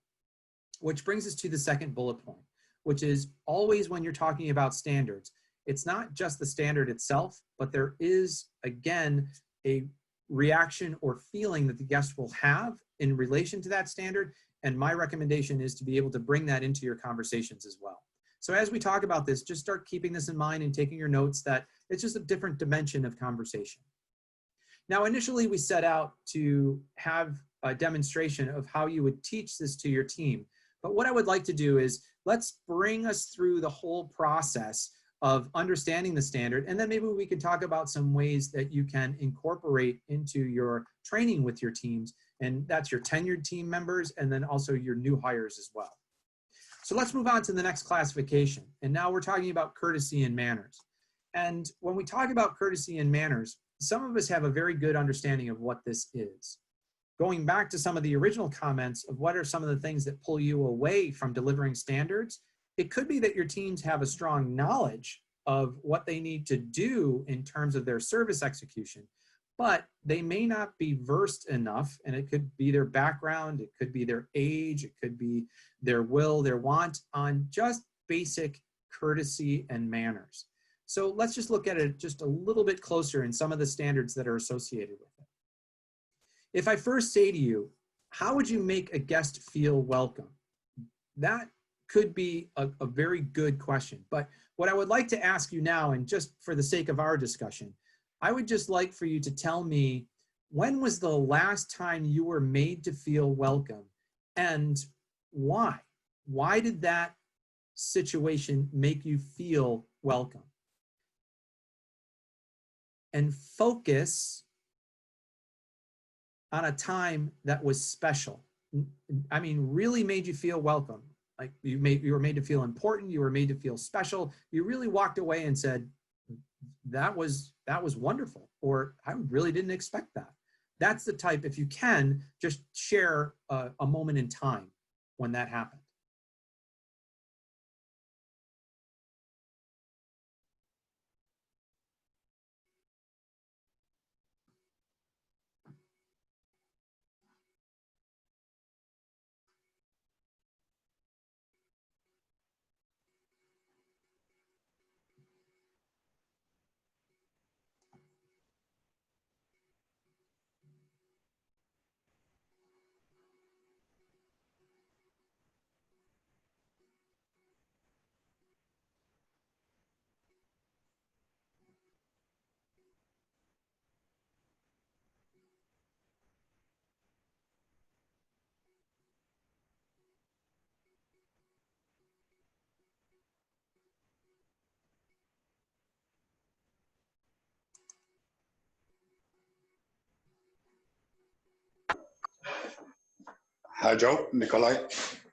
Which brings us to the second bullet point, which is always when you're talking about standards, it's not just the standard itself, but there is, again, a reaction or feeling that the guest will have in relation to that standard. And my recommendation is to be able to bring that into your conversations as well. So as we talk about this, just start keeping this in mind and taking your notes that it's just a different dimension of conversation. Now, initially we set out to have a demonstration of how you would teach this to your team. But what I would like to do is let's bring us through the whole process of understanding the standard, and then maybe we can talk about some ways that you can incorporate into your training with your teams, and that's your tenured team members and then also your new hires as well. So let's move on to the next classification. And now we're talking about courtesy and manners. And when we talk about courtesy and manners, some of us have a very good understanding of what this is. Going back to some of the original comments of what are some of the things that pull you away from delivering standards, it could be that your teams have a strong knowledge of what they need to do in terms of their service execution, but they may not be versed enough, and it could be their background, it could be their age, it could be their will, their want on just basic courtesy and manners. So let's just look at it just a little bit closer in some of the standards that are associated with it. If I first say to you, how would you make a guest feel welcome? That could be a very good question. But what I would like to ask you now, and just for the sake of our discussion, I would just like for you to tell me, when was the last time you were made to feel welcome, and why? Why did that situation make you feel welcome? And focus on a time that was special. I mean, really made you feel welcome. Like you were made to feel important, you were made to feel special. You really walked away and said, that was wonderful, or I really didn't expect that. That's the type, if you can, just share a moment in time when that happened. Hi, Joe, Nikolai.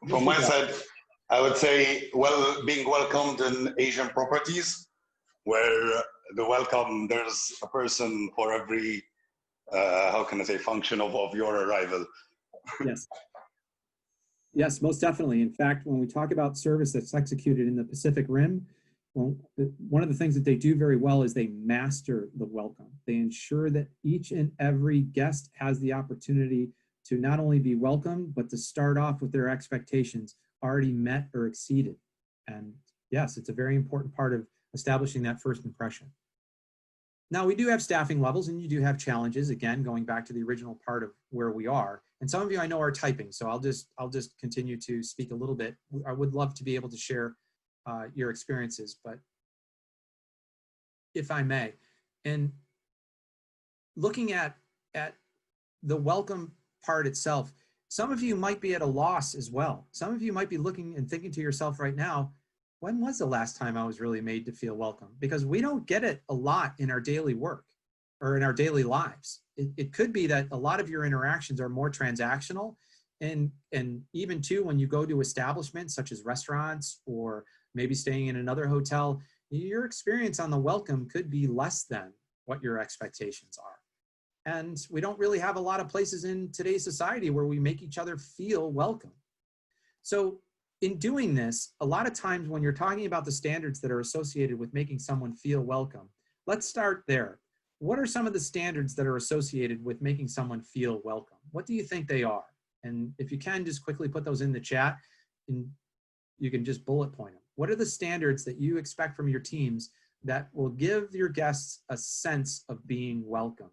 From my side, I would say, well, being welcomed in Asian properties, where the welcome, there's a person for every, how can I say, function of your arrival. Yes. Yes, most definitely. In fact, when we talk about service that's executed in the Pacific Rim, well, one of the things that they do very well is they master the welcome. They ensure that each and every guest has the opportunity to not only be welcomed, but to start off with their expectations already met or exceeded. And yes, it's a very important part of establishing that first impression. Now, we do have staffing levels and you do have challenges, again, going back to the original part of where we are. And some of you I know are typing, so I'll just continue to speak a little bit. I would love to be able to share your experiences, but if I may, and looking at the welcome part itself, some of you might be at a loss as well. Some of you might be looking and thinking to yourself right now, when was the last time I was really made to feel welcome? Because we don't get it a lot in our daily work or in our daily lives. It could be that a lot of your interactions are more transactional, and even too, when you go to establishments such as restaurants or maybe staying in another hotel, your experience on the welcome could be less than what your expectations are. And we don't really have a lot of places in today's society where we make each other feel welcome. So in doing this, a lot of times when you're talking about the standards that are associated with making someone feel welcome, let's start there. What are some of the standards that are associated with making someone feel welcome? What do you think they are? And if you can, just quickly put those in the chat and you can just bullet point them. What are the standards that you expect from your teams that will give your guests a sense of being welcome?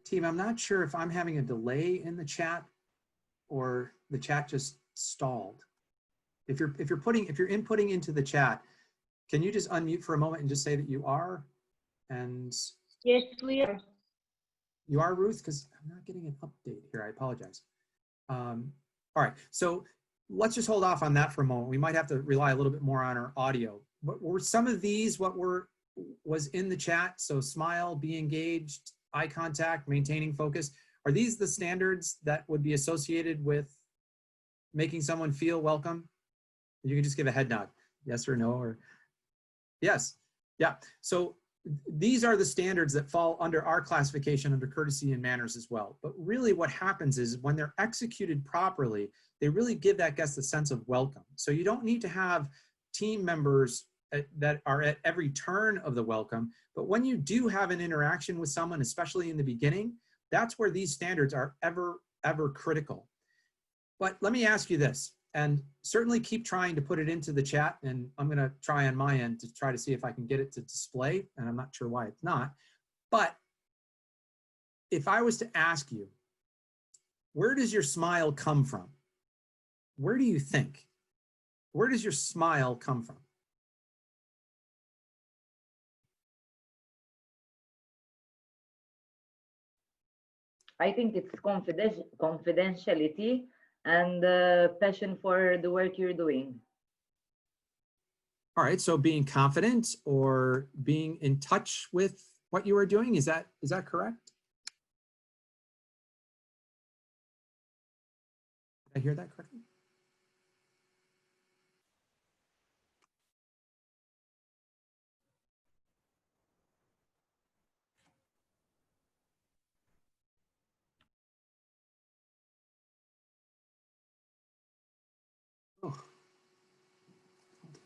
Team, I'm not sure if I'm having a delay in the chat or the chat just stalled. If you're inputting into the chat, can you just unmute for a moment and just say that you are? And Yes, we are. you are, Ruth? Because I'm not getting an update here. I apologize. All right, so let's just hold off on that for a moment. We might have to rely a little bit more on our audio. But were some of these what was in the chat? So smile, be engaged, eye contact, maintaining focus. Are these the standards that would be associated with making someone feel welcome? You can just give a head nod, yes or no, or yes. Yeah, so these are the standards that fall under our classification under courtesy and manners as well. But really what happens is when they're executed properly, they really give that guest a sense of welcome. So you don't need to have team members that are at every turn of the welcome, but when you do have an interaction with someone, especially in the beginning, that's where these standards are ever critical. But let me ask you this, and certainly keep trying to put it into the chat, and I'm gonna try on my end to try to see if I can get it to display, and I'm not sure why it's not. But if I was to ask you, where does your smile come from? Where do you think? Where does your smile come from? I think it's confidentiality and passion for the work you're doing. All right, so being confident or being in touch with what you are doing, is that correct? Did I hear that correctly? Oh,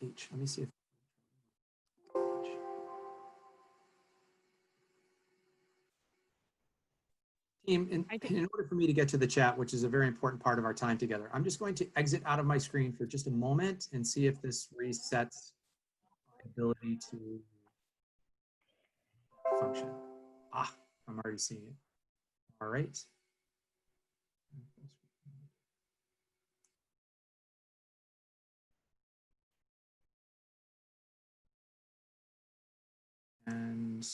H. Let me see if. Team, in order for me to get to the chat, which is a very important part of our time together, I'm just going to exit out of my screen for just a moment and see if this resets my ability to function. Ah, I'm already seeing it. All right. And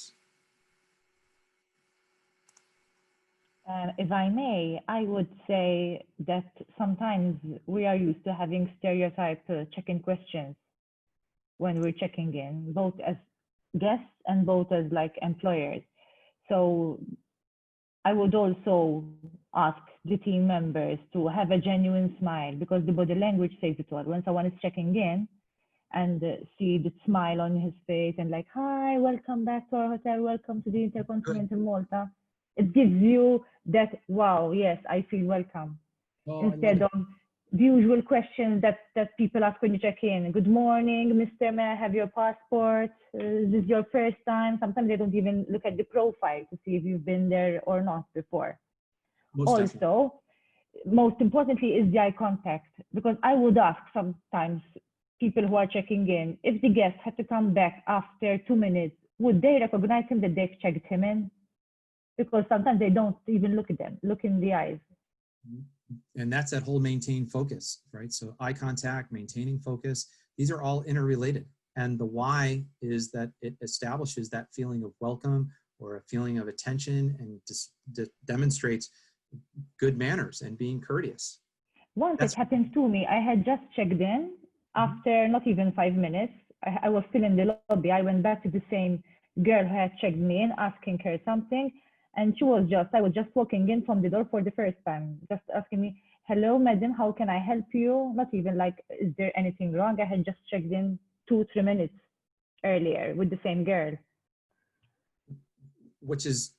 If I may, I would say that sometimes we are used to having stereotype check-in questions when we're checking in, both as guests and both as like employers. So I would also ask the team members to have a genuine smile, because the body language says it all. When someone is checking in and see the smile on his face and like, hi, welcome back to our hotel, welcome to the Intercontinental Malta. It gives you that, wow, yes, I feel welcome. Instead of the usual questions that people ask when you check in. Good morning, Mr. May I have your passport? Is this your first time? Sometimes they don't even look at the profile to see if you've been there or not before. Most importantly is the eye contact, because I would ask sometimes people who are checking in, if the guest had to come back after 2 minutes, would they recognize him that they've checked him in? Because sometimes they don't even look at them, look in the eyes. And that's that whole maintain focus, right? So eye contact, maintaining focus, these are all interrelated. And the why is that it establishes that feeling of welcome or a feeling of attention, and just demonstrates good manners and being courteous. Once it happened to me, I had just checked in after not even 5 minutes. I was still in the lobby. I went back to the same girl who had checked me in, asking her something. And I was just walking in from the door for the first time, just asking me, hello, madam, how can I help you? Not even like, is there anything wrong? I had just checked in 2-3 minutes earlier with the same girl. Which is,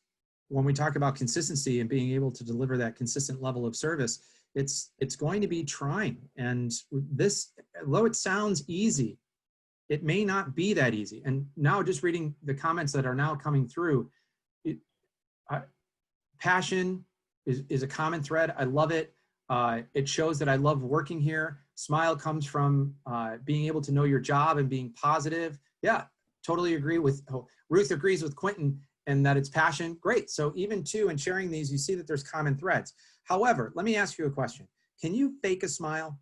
when we talk about consistency and being able to deliver that consistent level of service, it's going to be trying. And this, although it sounds easy, it may not be that easy. And now just reading the comments that are now coming through, passion is a common thread. I love it. It shows that I love working here. Smile comes from being able to know your job and being positive. Yeah, totally agree with, Ruth agrees with Quentin, and that it's passion. Great. So even too, in sharing these, you see that there's common threads. However, let me ask you a question. Can you fake a smile?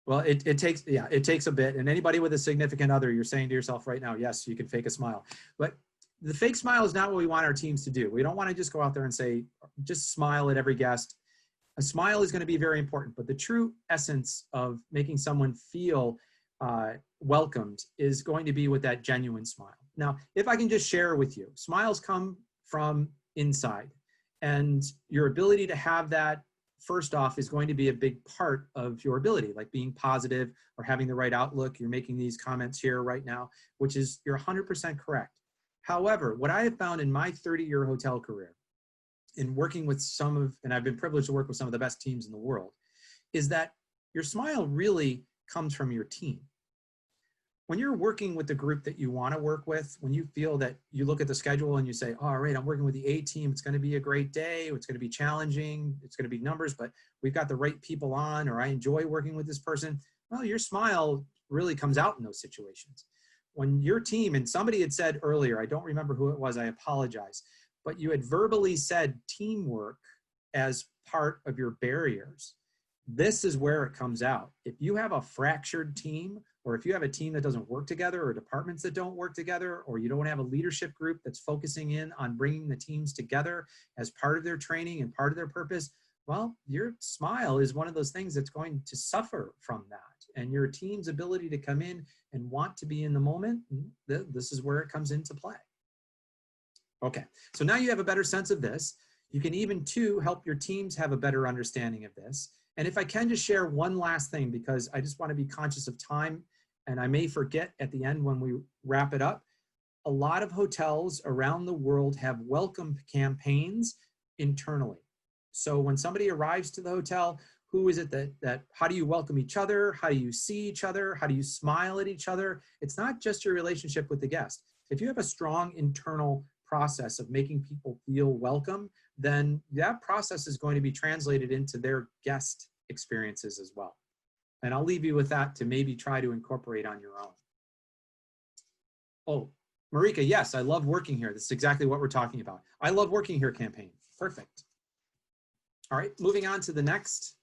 Well, it takes a bit. And anybody with a significant other, you're saying to yourself right now, yes, you can fake a smile. But the fake smile is not what we want our teams to do. We don't want to just go out there and say, just smile at every guest. A smile is going to be very important, but the true essence of making someone feel welcomed is going to be with that genuine smile. Now, if I can just share with you, smiles come from inside, and your ability to have that first off is going to be a big part of your ability, like being positive or having the right outlook. You're making these comments here right now, which is, you're 100% correct. However, what I have found in my 30-year hotel career, in working with and I've been privileged to work with some of the best teams in the world, is that your smile really comes from your team. When you're working with the group that you want to work with, when you feel that you look at the schedule and you say, all right, I'm working with the A team, it's going to be a great day, it's going to be challenging, it's going to be numbers, but we've got the right people on, or I enjoy working with this person, well, your smile really comes out in those situations. When your team, and somebody had said earlier, I don't remember who it was, I apologize, but you had verbally said teamwork as part of your barriers. This is where it comes out. If you have a fractured team, or if you have a team that doesn't work together, or departments that don't work together, or you don't have a leadership group that's focusing in on bringing the teams together as part of their training and part of their purpose, well, your smile is one of those things that's going to suffer from that. And your team's ability to come in and want to be in the moment, this is where it comes into play. Okay, so now you have a better sense of this. You can even too help your teams have a better understanding of this. And if I can just share one last thing, because I just want to be conscious of time, and I may forget at the end when we wrap it up. a lot of hotels around the world have welcome campaigns internally. So when somebody arrives to the hotel, who is it that how do you welcome each other? How do you see each other? How do you smile at each other? It's not just your relationship with the guest. If you have a strong internal process of making people feel welcome, then that process is going to be translated into their guest experiences as well. And I'll leave you with that to maybe try to incorporate on your own. Oh, Marika, yes, I love working here. This is exactly what we're talking about. I love working here campaign. Perfect. All right, moving on to the next.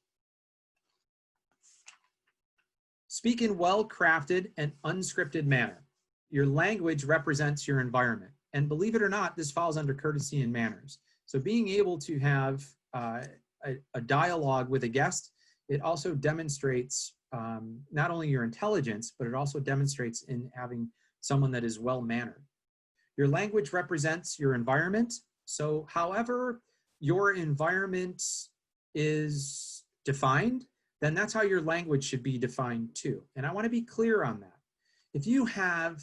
Speak in well-crafted and unscripted manner. Your language represents your environment. And believe it or not, this falls under courtesy and manners. So being able to have a dialogue with a guest, it also demonstrates not only your intelligence, but it also demonstrates in having someone that is well-mannered. Your language represents your environment. So however your environment is defined, then that's how your language should be defined too. And I want to be clear on that. If you have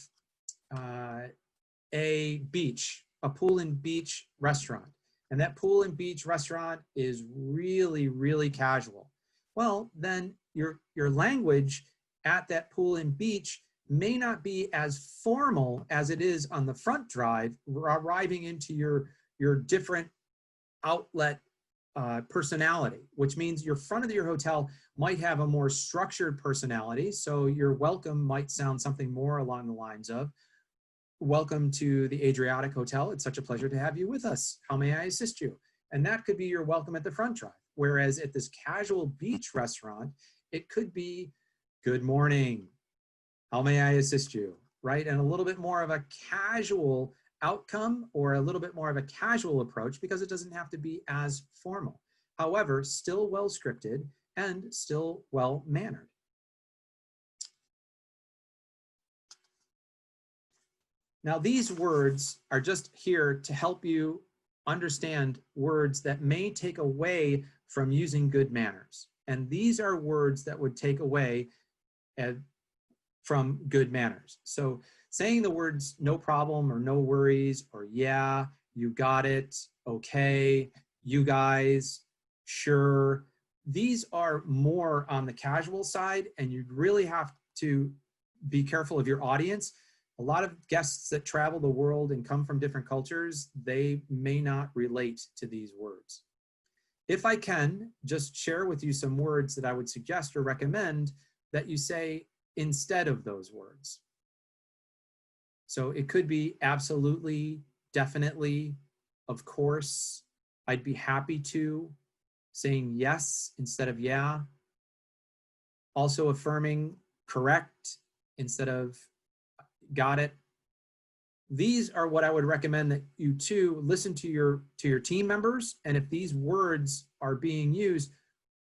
a beach, a pool and beach restaurant, and that pool and beach restaurant is really, really casual, well, then your language at that pool and beach may not be as formal as it is on the front drive, arriving into your different outlet personality, which means your front of your hotel might have a more structured personality. So your welcome might sound something more along the lines of, welcome to the Adriatic Hotel. It's such a pleasure to have you with us. How may I assist you? And that could be your welcome at the front drive. Whereas at this casual beach restaurant, it could be, good morning. How may I assist you? Right? And a little bit more of a casual outcome or a little bit more of a casual approach because it doesn't have to be as formal. However, still well scripted and still well mannered. Now, these words are just here to help you understand words that may take away from using good manners. And these are words that would take away from good manners. So saying the words no problem or no worries or yeah, you got it, okay, you guys, sure. These are more on the casual side, and you really have to be careful of your audience. A lot of guests that travel the world and come from different cultures, they may not relate to these words. If I can, just share with you some words that I would suggest or recommend that you say instead of those words. So it could be absolutely, definitely, of course, I'd be happy to, saying yes instead of yeah. Also affirming correct instead of got it. These are what I would recommend that you too listen to your team members. And if these words are being used,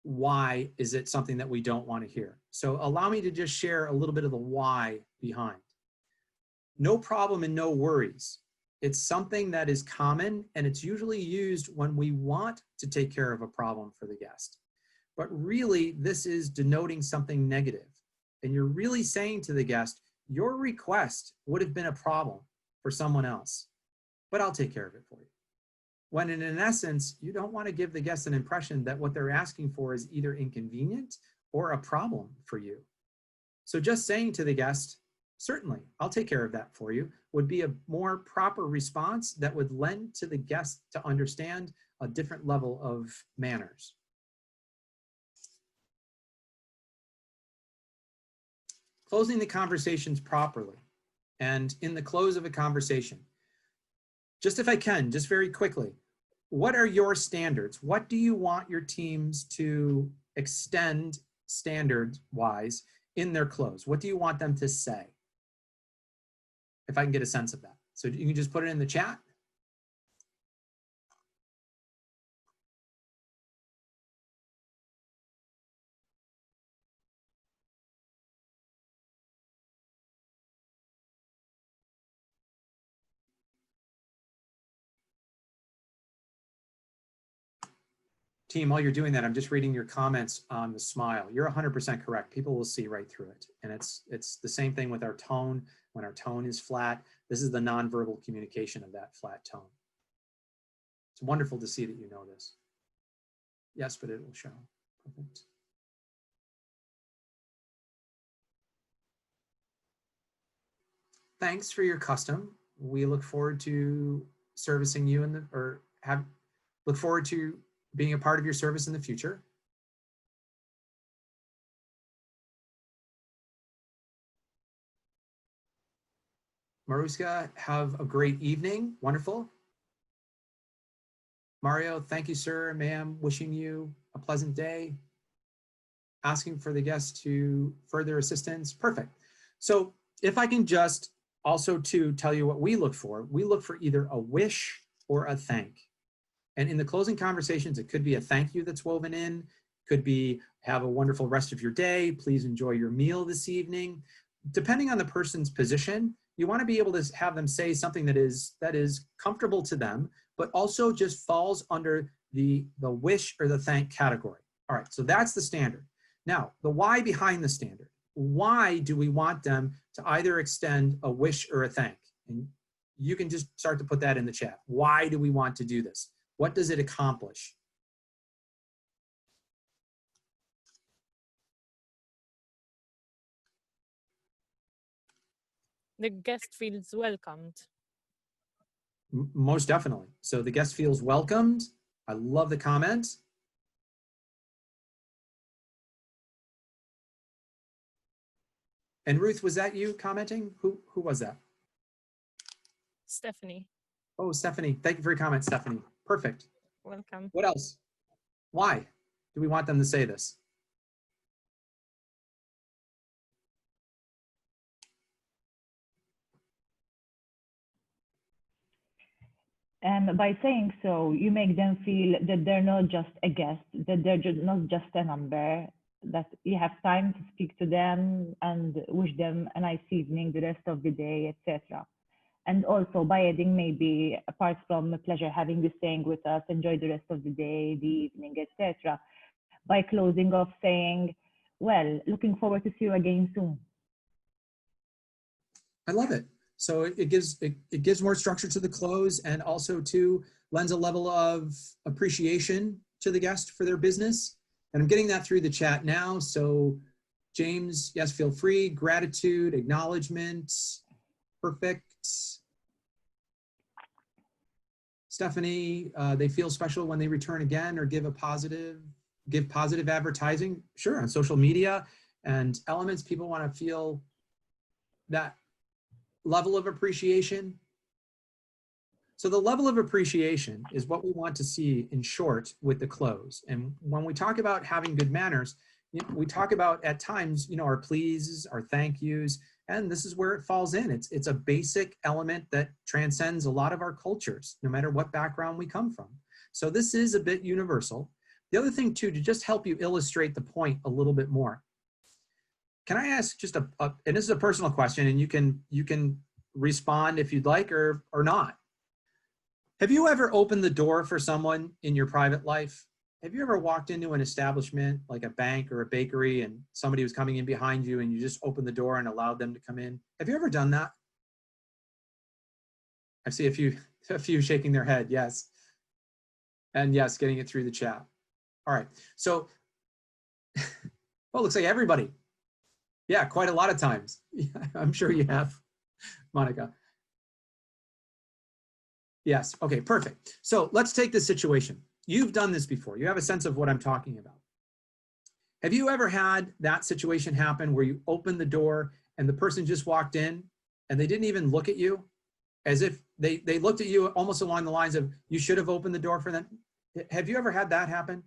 why is it something that we don't want to hear? So allow me to just share a little bit of the why behind. No problem and no worries. It's something that is common, and it's usually used when we want to take care of a problem for the guest. But really, this is denoting something negative. And you're really saying to the guest, your request would have been a problem for someone else, but I'll take care of it for you. When in essence, you don't want to give the guest an impression that what they're asking for is either inconvenient or a problem for you. So just saying to the guest, certainly, I'll take care of that for you, would be a more proper response that would lend to the guest to understand a different level of manners. Closing the conversations properly. And in the close of a conversation, just if I can, just very quickly, what are your standards? What do you want your teams to extend standard-wise in their close? What do you want them to say? If I can get a sense of that. So you can just put it in the chat. Team, while you're doing that, I'm just reading your comments on the smile. You're 100% correct. People will see right through it. And it's the same thing with our tone. When our tone is flat, This is the nonverbal communication of that flat tone. It's wonderful to see that you know this. Yes, but it will show. Perfect. Thanks for your custom. We look forward to servicing you in the, look forward to being a part of your service in the future. Maruska, have a great evening. Wonderful. Mario, thank you, sir, ma'am. Wishing you a pleasant day. Asking for the guests to further assistance. Perfect. So if I can just also to tell you what we look for either a wish or a thank. And in the closing conversations, it could be a thank you that's woven in, could be have a wonderful rest of your day, please enjoy your meal this evening. Depending on the person's position, you want to be able to have them say something that is comfortable to them, but also just falls under the wish or the thank category. All right, so that's the standard. Now, the why behind the standard. Why do we want them to either extend a wish or a thank? And you can just start to put that in the chat. Why do we want to do this? What does it accomplish? The guest feels welcomed. Most definitely. So the guest feels welcomed. I love the comment. And Ruth, was that you commenting? Who was that? Stephanie. Oh, Stephanie. Thank you for your comment, Stephanie. Perfect. Welcome. What else? Why do we want them to say this? By saying so, you make them feel that they're not just a guest, that they're not just a number, that you have time to speak to them and wish them a nice evening, the rest of the day, etc. And also by adding maybe, apart from the pleasure having you staying with us, enjoy the rest of the day, the evening, etc. By closing off saying, well, looking forward to see you again soon. I love it. So it gives more structure to the close, and also to lends a level of appreciation to the guest for their business. And I'm getting that through the chat now. So James, yes, feel free. Gratitude, acknowledgement, perfect. Stephanie, they feel special when they return again, or give positive advertising. Sure, on social media and elements, people want to feel that level of appreciation. So the level of appreciation is what we want to see in short with the close. And when we talk about having good manners, we talk about at times, our pleases, our thank yous, and this is where it falls in. It's a basic element that transcends a lot of our cultures, no matter what background we come from. So this is a bit universal. The other thing too, to just help you illustrate the point a little bit more, can I ask just and this is a personal question, and you can respond if you'd like or not. Have you ever opened the door for someone in your private life? Have you ever walked into an establishment like a bank or a bakery, and somebody was coming in behind you and you just opened the door and allowed them to come in? Have you ever done that? I see a few shaking their head, yes. And yes, getting it through the chat. All right, so, well, it looks like everybody. Yeah, quite a lot of times. I'm sure you have, Monica. Yes, okay, perfect. So let's take this situation. You've done this before. You have a sense of what I'm talking about. Have you ever had that situation happen where you opened the door and the person just walked in and they didn't even look at you, as if they looked at you almost along the lines of, you should have opened the door for them? Have you ever had that happen?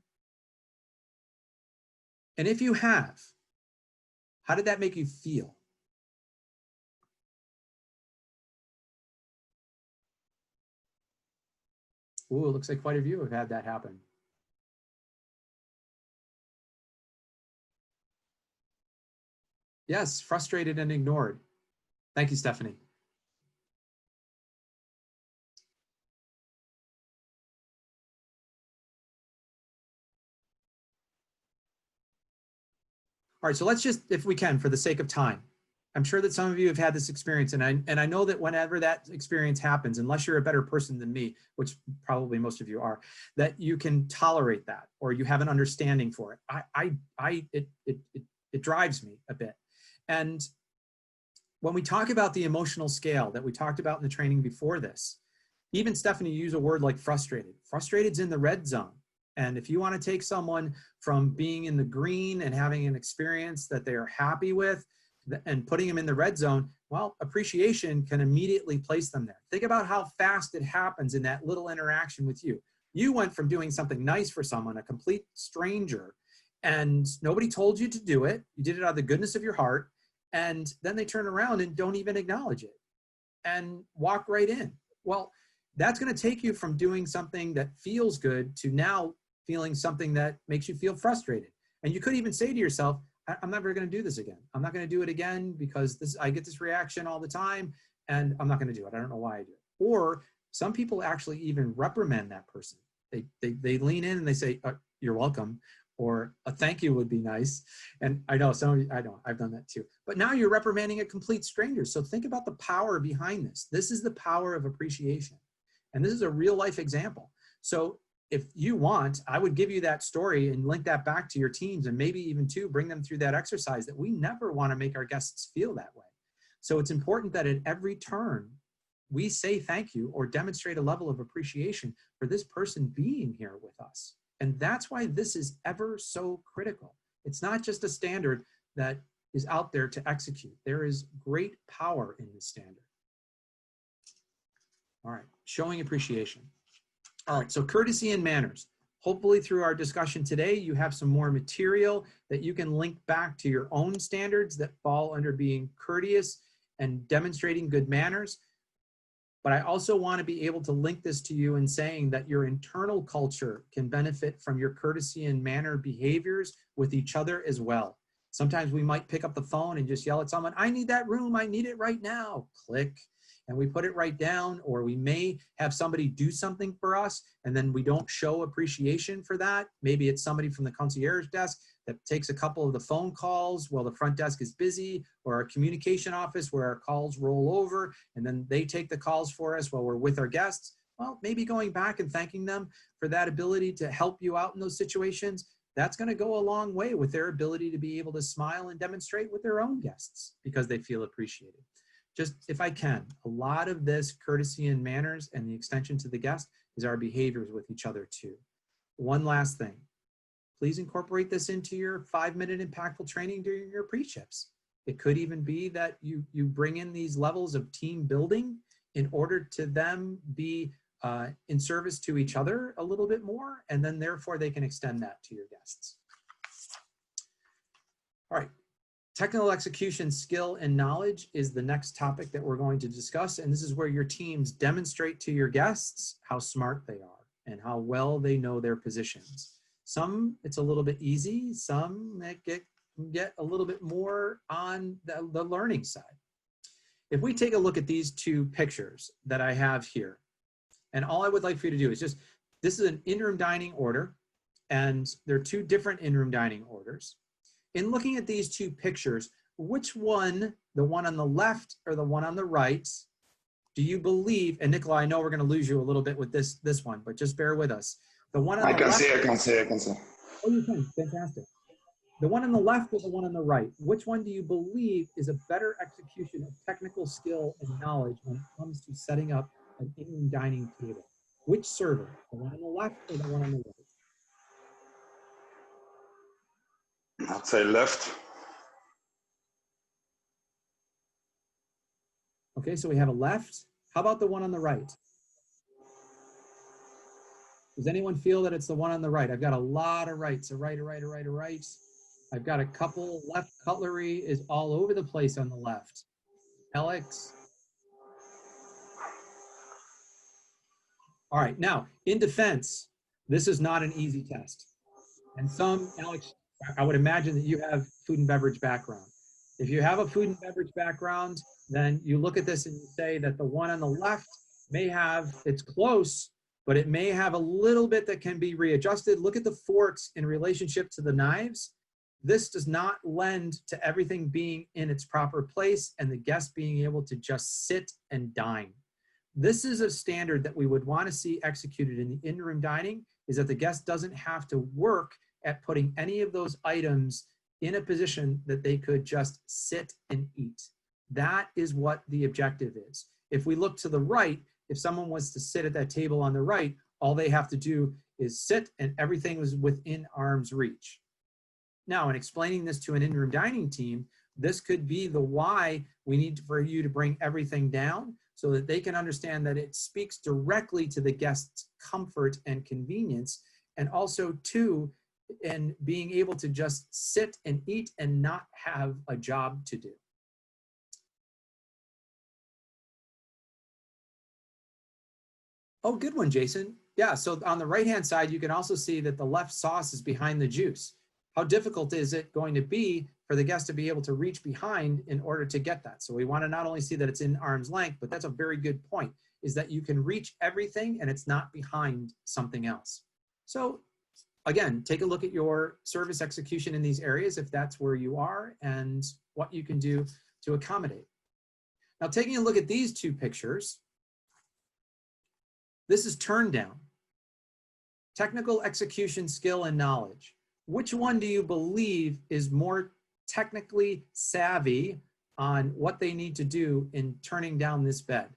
And if you have, how did that make you feel? Ooh, it looks like quite a few have had that happen. Yes, frustrated and ignored. Thank you, Stephanie. All right, so let's just, if we can, for the sake of time, I'm sure that some of you have had this experience, and I know that whenever that experience happens, unless you're a better person than me, which probably most of you are, that you can tolerate that, or you have an understanding for it. It drives me a bit. And when we talk about the emotional scale that we talked about in the training before this, even Stephanie used a word like frustrated. Frustrated's in the red zone. And if you want to take someone from being in the green and having an experience that they are happy with and putting them in the red zone, well, appreciation can immediately place them there. Think about how fast it happens in that little interaction with you. You went from doing something nice for someone, a complete stranger, and nobody told you to do it. You did it out of the goodness of your heart. And then they turn around and don't even acknowledge it and walk right in. Well, that's going to take you from doing something that feels good to now feeling something that makes you feel frustrated. And you could even say to yourself, I'm never going to do this again. I'm not going to do it again because I get this reaction all the time and I'm not going to do it. I don't know why I do it. Or some people actually even reprimand that person. They lean in and they say, you're welcome, or a thank you would be nice. And I know some of you, I've done that too. But now you're reprimanding a complete stranger. So think about the power behind this. This is the power of appreciation. And this is a real life example. So if you want, I would give you that story and link that back to your teams, and maybe even bring them through that exercise that we never want to make our guests feel that way. So it's important that at every turn, we say thank you or demonstrate a level of appreciation for this person being here with us. And that's why this is ever so critical. It's not just a standard that is out there to execute. There is great power in this standard. All right, showing appreciation. All right, so courtesy and manners. Hopefully through our discussion today, you have some more material that you can link back to your own standards that fall under being courteous and demonstrating good manners. But I also want to be able to link this to you in saying that your internal culture can benefit from your courtesy and manner behaviors with each other as well. Sometimes we might pick up the phone and just yell at someone, I need that room, I need it right now, click. And we put it right down, or we may have somebody do something for us and then we don't show appreciation for that. Maybe it's somebody from the concierge desk that takes a couple of the phone calls while the front desk is busy, or our communication office where our calls roll over and then they take the calls for us while we're with our guests. Well, maybe going back and thanking them for that ability to help you out in those situations, that's going to go a long way with their ability to be able to smile and demonstrate with their own guests because they feel appreciated. Just if I can, a lot of this courtesy and manners and the extension to the guest is our behaviors with each other too. One last thing, please incorporate this into your 5-minute impactful training during your pre-chips. It could even be that you bring in these levels of team building in order to them be in service to each other a little bit more, and then therefore they can extend that to your guests. All right. Technical execution skill and knowledge is the next topic that we're going to discuss. And this is where your teams demonstrate to your guests how smart they are and how well they know their positions. Some, it's a little bit easy. Some that get a little bit more on the learning side. If we take a look at these two pictures that I have here, and all I would like for you to do is just, this is an in-room dining order, and there are two different in-room dining orders. In looking at these two pictures, which one, the one on the left or the one on the right, do you believe, and Nicola, I know we're going to lose you a little bit with this one, but just bear with us. The one on the left. I can see. Oh, you can, fantastic. The one on the left or the one on the right, which one do you believe is a better execution of technical skill and knowledge when it comes to setting up an in-room dining table? Which server, the one on the left or the one on the right? I'd say left. Okay, so we have a left. How about the one on the right? Does anyone feel that it's the one on the right? I've got a lot of rights, a right, a right, a right, a right. I've got a couple left. Cutlery is all over the place on the left. Alex. All right, now in defense, this is not an easy test. And some, Alex, I would imagine that you have food and beverage background. If you have a food and beverage background, then you look at this and you say that the one on the left may have, it's close, but it may have a little bit that can be readjusted. Look at the forks in relationship to the knives. This does not lend to everything being in its proper place and the guest being able to just sit and dine. This is a standard that we would want to see executed in the in-room dining, is that the guest doesn't have to work at putting any of those items in a position that they could just sit and eat. That is what the objective is. If we look to the right, if someone was to sit at that table on the right, all they have to do is sit and everything was within arm's reach. Now, in explaining this to an in-room dining team, this could be the why we need for you to bring everything down so that they can understand that it speaks directly to the guest's comfort and convenience, and also too, in being able to just sit and eat and not have a job to do. Oh, good one, Jason. Yeah, so on the right-hand side, you can also see that the left sauce is behind the juice. How difficult is it going to be for the guest to be able to reach behind in order to get that? So we want to not only see that it's in arm's length, but that's a very good point, is that you can reach everything and it's not behind something else. So again, take a look at your service execution in these areas if that's where you are and what you can do to accommodate. Now, taking a look at these two pictures, this is turn down. Technical execution, skill, and knowledge. Which one do you believe is more technically savvy on what they need to do in turning down this bed?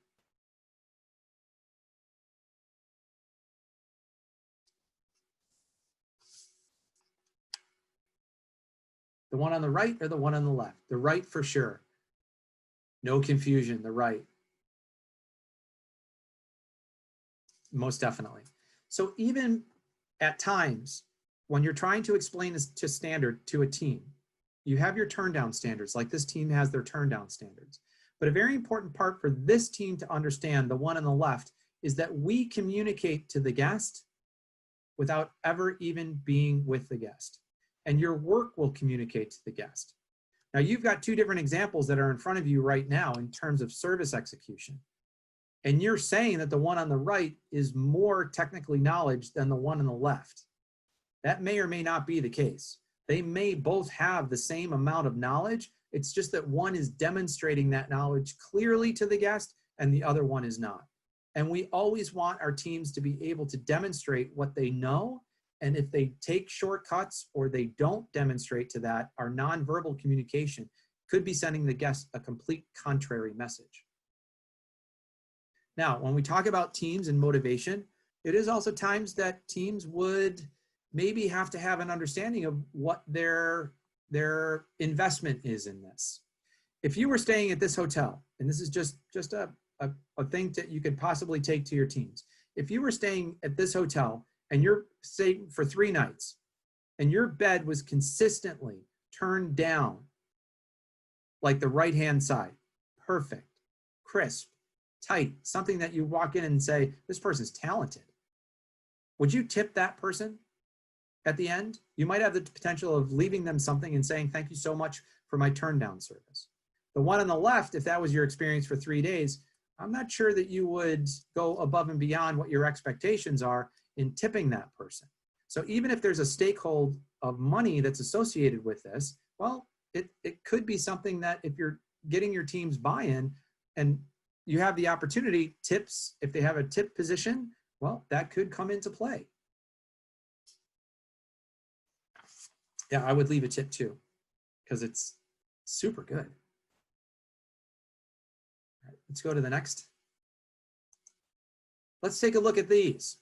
The one on the right or the one on the left? The right for sure. No confusion, the right. Most definitely. So even at times, when you're trying to explain this to standard to a team, you have your turn down standards, like this team has their turn down standards. But a very important part for this team to understand, the one on the left, is that we communicate to the guest without ever even being with the guest. And your work will communicate to the guest. Now, you've got two different examples that are in front of you right now in terms of service execution. And you're saying that the one on the right is more technically knowledge than the one on the left. That may or may not be the case. They may both have the same amount of knowledge. It's just that one is demonstrating that knowledge clearly to the guest and the other one is not. And we always want our teams to be able to demonstrate what they know. And if they take shortcuts or they don't demonstrate to that, our nonverbal communication could be sending the guest a complete contrary message. Now, when we talk about teams and motivation, it is also times that teams would maybe have to have an understanding of what their investment is in this. If you were staying at this hotel, and this is just a thing that you could possibly take to your teams. If you were staying at this hotel and you're staying for 3 nights and your bed was consistently turned down, like the right-hand side, perfect, crisp, tight, something that you walk in and say, this person's talented. Would you tip that person? At the end, you might have the potential of leaving them something and saying, thank you so much for my turn down service. The one on the left, if that was your experience for 3 days, I'm not sure that you would go above and beyond what your expectations are in tipping that person. So even if there's a stakehold of money that's associated with this, well, it could be something that if you're getting your team's buy-in and you have the opportunity, tips, if they have a tip position, well, that could come into play. Yeah, I would leave a tip too, because it's super good. All right, let's go to the next. Let's take a look at these.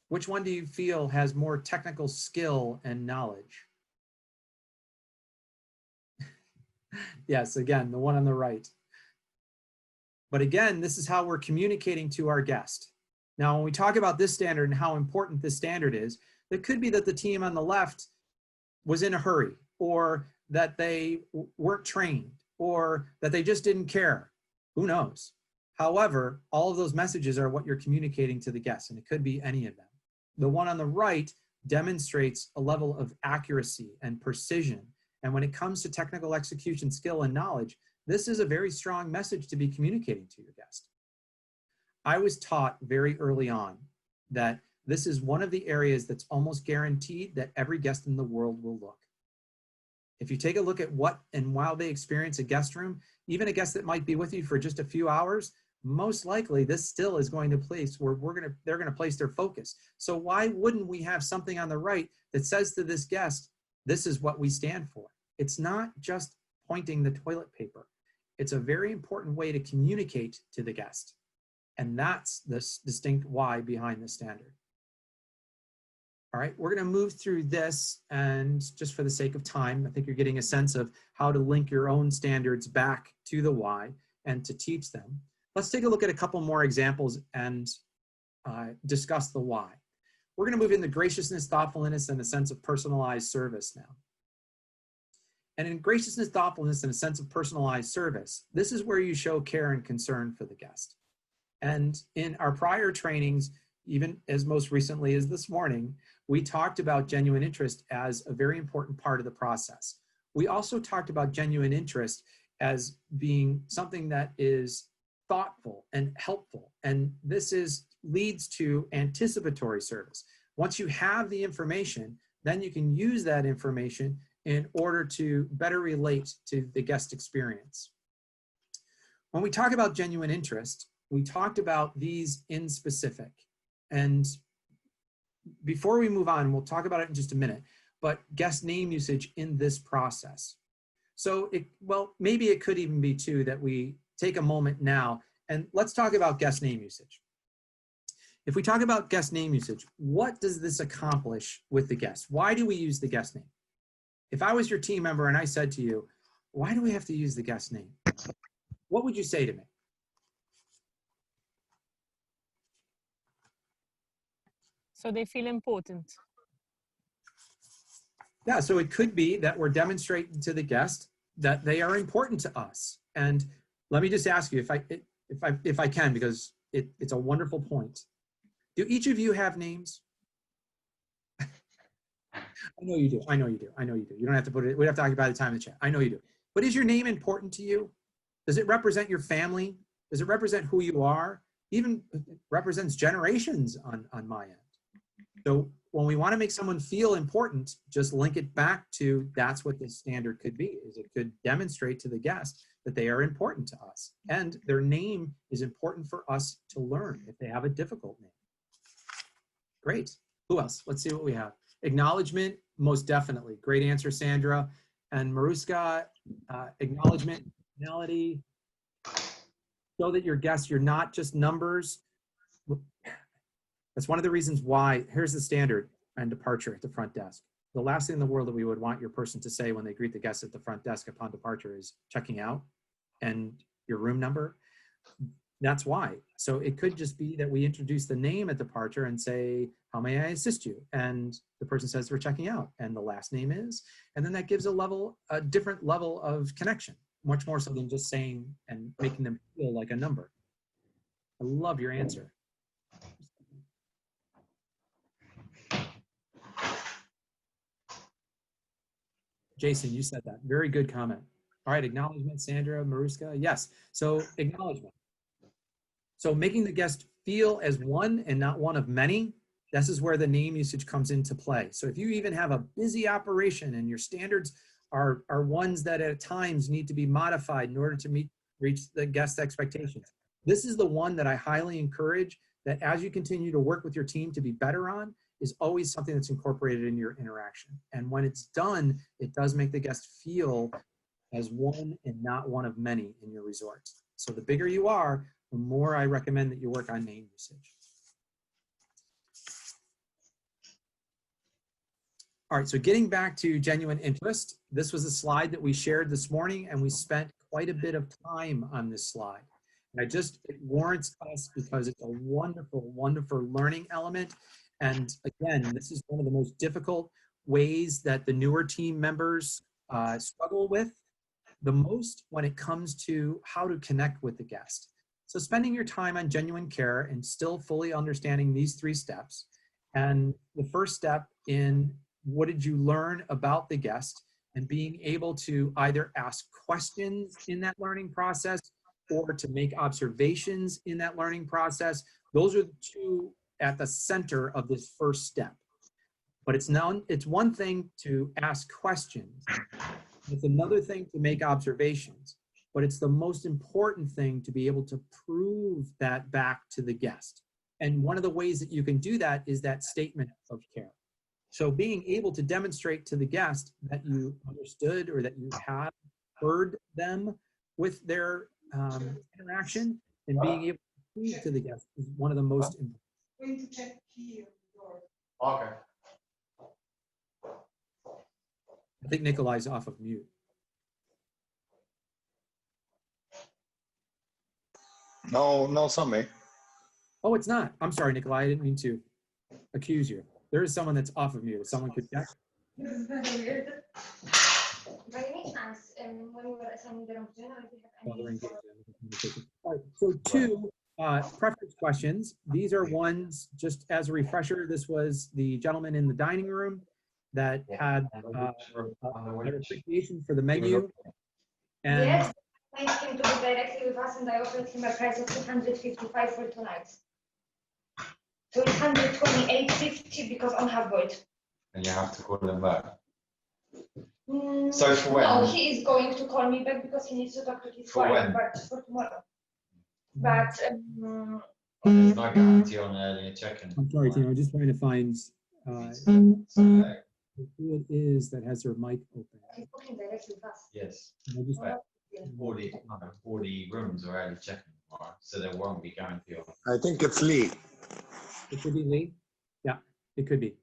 Which one do you feel has more technical skill and knowledge? Yes, again, the one on the right. But again, this is how we're communicating to our guest. Now, when we talk about this standard and how important this standard is, it could be that the team on the left was in a hurry, or that they weren't trained, or that they just didn't care. Who knows? However, all of those messages are what you're communicating to the guests, and it could be any of them. The one on the right demonstrates a level of accuracy and precision. And when it comes to technical execution, skill, and knowledge, this is a very strong message to be communicating to your guest. I was taught very early on that this is one of the areas that's almost guaranteed that every guest in the world will look. If you take a look at what and while they experience a guest room, even a guest that might be with you for just a few hours, most likely this still is going to place where they're going to place their focus. So why wouldn't we have something on the right that says to this guest, this is what we stand for? It's not just pointing the toilet paper. It's a very important way to communicate to the guest. And that's this distinct why behind the standard. All right, we're going to move through this, and just for the sake of time, I think you're getting a sense of how to link your own standards back to the why and to teach them. Let's take a look at a couple more examples and discuss the why. We're going to move into graciousness, thoughtfulness, and a sense of personalized service now. And in graciousness, thoughtfulness, and a sense of personalized service, this is where you show care and concern for the guest. And in our prior trainings, even as most recently as this morning, we talked about genuine interest as a very important part of the process. We also talked about genuine interest as being something that is thoughtful and helpful. And this leads to anticipatory service. Once you have the information, then you can use that information in order to better relate to the guest experience. When we talk about genuine interest, we talked about these in specific. And before we move on, we'll talk about it in just a minute, but guest name usage in this process. So, maybe it could even be too that we take a moment now and let's talk about guest name usage. If we talk about guest name usage, what does this accomplish with the guest? Why do we use the guest name? If I was your team member and I said to you, why do we have to use the guest name? What would you say to me? So they feel important. Yeah, so it could be that we're demonstrating to the guest that they are important to us. And let me just ask you, if I can, because it's a wonderful point. Do each of you have names? I know you do. I know you do. I know you do. You don't have to put it. We have to occupy the time in the chat. I know you do. But is your name important to you? Does it represent your family? Does it represent who you are? Even represents generations on my end. So when we want to make someone feel important, just link it back to that's what this standard could be, is it could demonstrate to the guest that they are important to us. And their name is important for us to learn if they have a difficult name. Great. Who else? Let's see what we have. Acknowledgement, most definitely. Great answer, Sandra. And Maruska, acknowledgement, melody. Show that your guests, you're not just numbers. That's one of the reasons why, here's the standard and departure at the front desk. The last thing in the world that we would want your person to say when they greet the guests at the front desk upon departure is checking out and your room number. That's why. So it could just be that we introduce the name at departure and say, how may I assist you? And the person says we're checking out and the last name is, and then that gives a different level of connection, much more so than just saying and making them feel like a number. I love your answer. Jason, you said that. Very good comment. All right, acknowledgement, Sandra, Maruska. Yes, so acknowledgement. So making the guest feel as one and not one of many, this is where the name usage comes into play. So if you even have a busy operation and your standards are ones that at times need to be modified in order to reach the guest expectations, this is the one that I highly encourage that as you continue to work with your team to be better on, is always something that's incorporated in your interaction. And when it's done, it does make the guest feel as one and not one of many in your resort. So the bigger you are, the more I recommend that you work on name usage. All right, so getting back to genuine interest, this was a slide that we shared this morning and we spent quite a bit of time on this slide. And it warrants us because it's a wonderful, wonderful learning element. And again, this is one of the most difficult ways that the newer team members struggle with the most when it comes to how to connect with the guest. So spending your time on genuine care and still fully understanding these 3 steps. And the first step in what did you learn about the guest and being able to either ask questions in that learning process or to make observations in that learning process. Those are the 2 at the center of this first step. But it's one thing to ask questions. It's another thing to make observations, but it's the most important thing to be able to prove that back to the guest. And one of the ways that you can do that is that statement of care. So being able to demonstrate to the guest that you understood or that you have heard them with their interaction, and being able to prove to the guest is one of the most important. Going to check here. Okay. I think Nikolai's off of mute. No, Sammy. Oh, it's not. I'm sorry, Nikolai. I didn't mean to accuse you. There is someone that's off of mute. If someone could check. This is very weird. By any chance, when we were assigning the room, do you know if you have While they're any? engaged in the conversation. All right, so 2 preference questions. These are ones, just as a refresher, this was the gentleman in the dining room that had an appreciation for the menu. And Yes, I asked him to be directly with us, and I offered him a price of 255 for 2 nights. So it's 128.50 because on half board. And you have to call them back. Mm, So for when? No, he is going to call me back because he needs to talk to his For wife, when? but for tomorrow. But There's no guarantee on earlier check-in. I'm sorry, Tina, I'm just trying to find Okay. who it is that has their mic open. he's booking directly with us. Yes. And I just- But all the rooms are early check-in tomorrow, so there won't be guarantee on. I think it's Lee. It could be Lee. Yeah, it could be.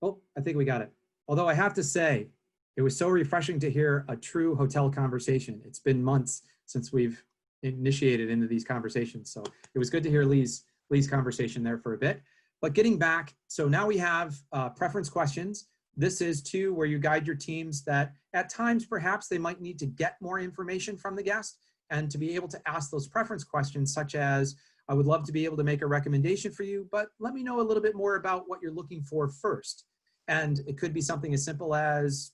Oh, I think we got it. Although I have to say, it was so refreshing to hear a true hotel conversation. It's been months since we've initiated into these conversations. So it was good to hear Lee's conversation there for a bit. But getting back, so now we have preference questions. This is too where you guide your teams that at times perhaps they might need to get more information from the guest and to be able to ask those preference questions such as, I would love to be able to make a recommendation for you, but let me know a little bit more about what you're looking for first. And it could be something as simple as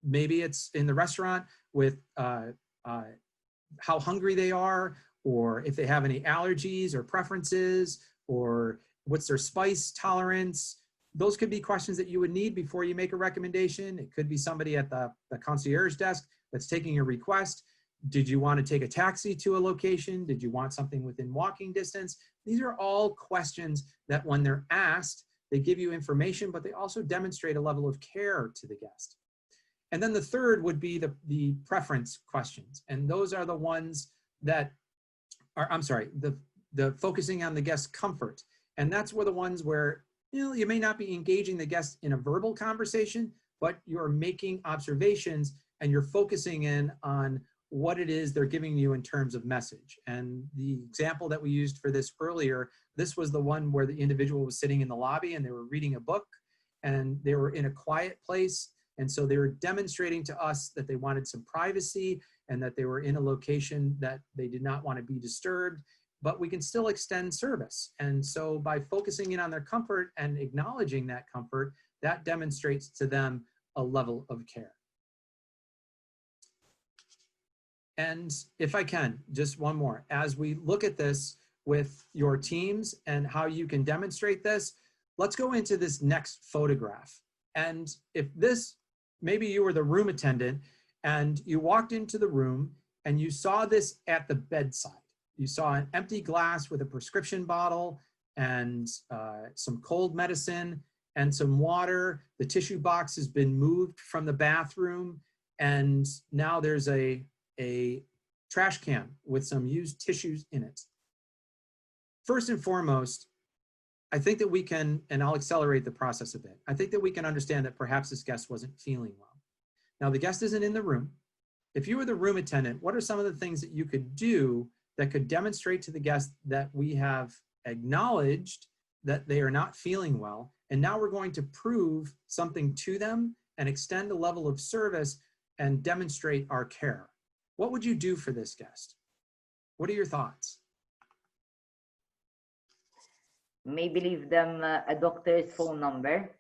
maybe it's in the restaurant with how hungry they are, or if they have any allergies or preferences, or what's their spice tolerance. Those could be questions that you would need before you make a recommendation. It could be somebody at the concierge desk that's taking a request. Did you want to take a taxi to a location? Did you want something within walking distance? These are all questions that when they're asked, they give you information, but they also demonstrate a level of care to the guest. And then the third would be the preference questions. And those are the ones that are, I'm sorry, the focusing on the guest's comfort. And that's where the ones where, you may not be engaging the guest in a verbal conversation, but you're making observations and you're focusing in on what it is they're giving you in terms of message. And the example that we used for this earlier, this was the one where the individual was sitting in the lobby and they were reading a book and they were in a quiet place. And so they were demonstrating to us that they wanted some privacy and that they were in a location that they did not want to be disturbed, but we can still extend service. And so by focusing in on their comfort and acknowledging that comfort, that demonstrates to them a level of care. And if I can, just one more, as we look at this with your teams and how you can demonstrate this, let's go into this next photograph. And if this, maybe you were the room attendant and you walked into the room and you saw this at the bedside. You saw an empty glass with a prescription bottle and some cold medicine and some water. The tissue box has been moved from the bathroom, and now there's a trash can with some used tissues in it. First and foremost, I think that we can, and I'll accelerate the process a bit. I think that we can understand that perhaps this guest wasn't feeling well. Now the guest isn't in the room. If you were the room attendant, what are some of the things that you could do that could demonstrate to the guest that we have acknowledged that they are not feeling well, and now we're going to prove something to them and extend a level of service and demonstrate our care? What would you do for this guest? What are your thoughts? Maybe leave them a doctor's phone number.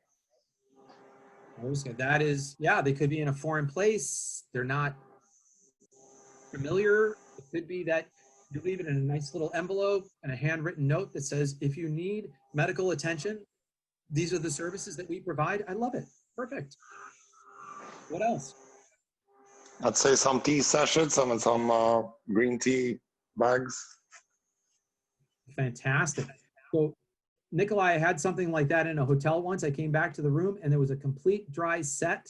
That is, yeah, they could be in a foreign place. They're not familiar. It could be that You leave it in a nice little envelope and a handwritten note that says, if you need medical attention, these are the services that we provide. I love it. Perfect. What else? I'd say some tea sachets, some green tea bags. Fantastic. So Nikolai, I had something like that in a hotel once. I came back to the room and there was a complete dry set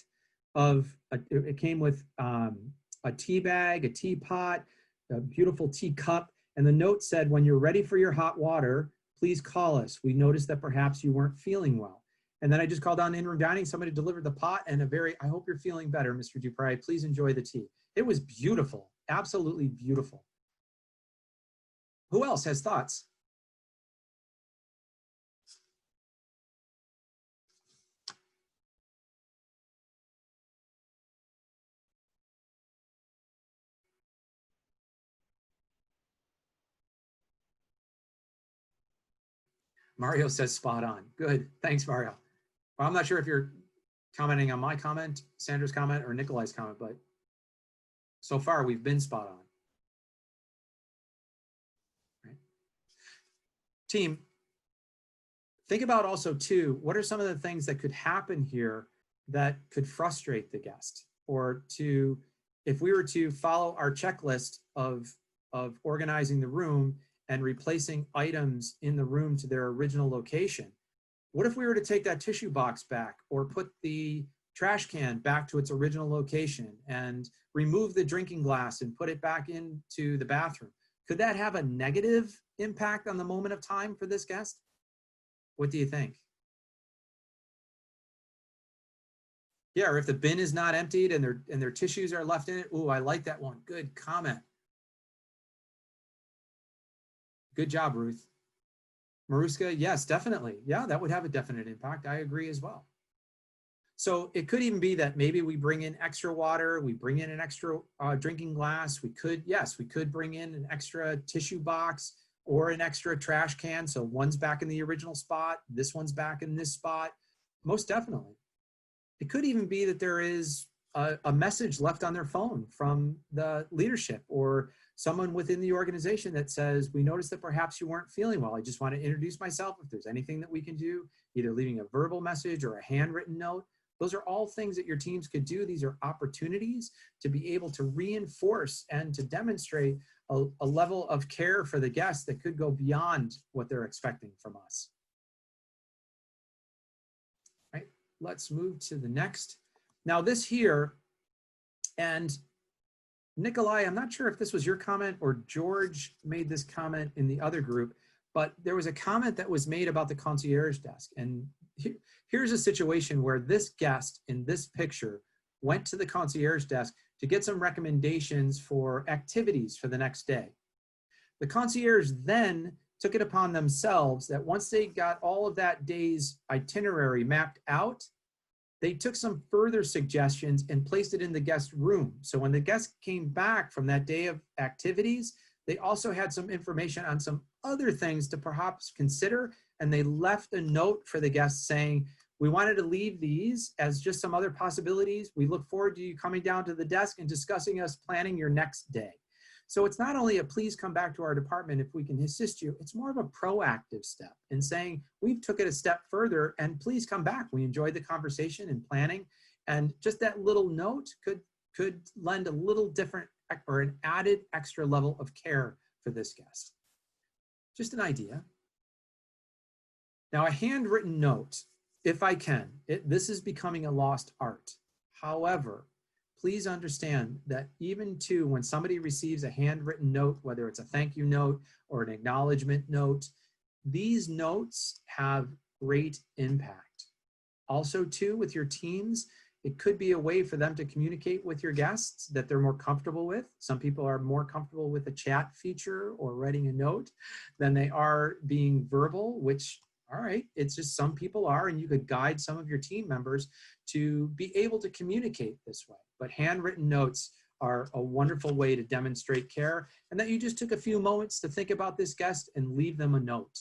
of, it came with a tea bag, a teapot, a beautiful teacup. And the note said, when you're ready for your hot water, please call us. We noticed that perhaps you weren't feeling well. And then I just called on in-room dining. Somebody delivered the pot and I hope you're feeling better, Mr. Dupre. Please enjoy the tea. It was beautiful, absolutely beautiful. Who else has thoughts? Mario says spot on. Good. Thanks, Mario. Well, I'm not sure if you're commenting on my comment, Sandra's comment, or Nikolai's comment, but so far we've been spot on. Right. Team, think about also too, what are some of the things that could happen here that could frustrate the guest? Or to, if we were to follow our checklist of organizing the room and replacing items in the room to their original location, what if we were to take that tissue box back or put the trash can back to its original location and remove the drinking glass and put it back into the bathroom? Could that have a negative impact on the moment of time for this guest? What do you think? Yeah, or if the bin is not emptied and their tissues are left in it. Ooh, I like that one. Good comment. Good job, Ruth. Maruska, yes, definitely. Yeah, that would have a definite impact. I agree as well. So it could even be that maybe we bring in extra water, we bring in an extra drinking glass. We could, yes, we could bring in an extra tissue box or an extra trash can. So one's back in the original spot, this one's back in this spot. Most definitely. It could even be that there is a message left on their phone from the leadership or someone within the organization that says, we noticed that perhaps you weren't feeling well. I just want to introduce myself. If there's anything that we can do, either leaving a verbal message or a handwritten note, those are all things that your teams could do. These are opportunities to be able to reinforce and to demonstrate a level of care for the guests that could go beyond what they're expecting from us. Right, let's move to the next. Now this here, and Nikolai, I'm not sure if this was your comment or George made this comment in the other group, but there was a comment that was made about the concierge desk. And here's a situation where this guest in this picture went to the concierge desk to get some recommendations for activities for the next day. The concierge then took it upon themselves that once they got all of that day's itinerary mapped out, they took some further suggestions and placed it in the guest room. So when the guest came back from that day of activities, they also had some information on some other things to perhaps consider. And they left a note for the guests saying, we wanted to leave these as just some other possibilities. We look forward to you coming down to the desk and discussing us planning your next day. So it's not only a please come back to our department if we can assist you, it's more of a proactive step in saying we've took it a step further and please come back. We enjoyed the conversation and planning, and just that little note could lend a little different or an added extra level of care for this guest. Just an idea. Now a handwritten note, if I can, this is becoming a lost art. However, please understand that even too, when somebody receives a handwritten note, whether it's a thank you note or an acknowledgement note, these notes have great impact. Also too, with your teams, it could be a way for them to communicate with your guests that they're more comfortable with. Some people are more comfortable with a chat feature or writing a note than they are being verbal, which, all right, it's just some people are, and you could guide some of your team members to be able to communicate this way. But handwritten notes are a wonderful way to demonstrate care, and that you just took a few moments to think about this guest and leave them a note.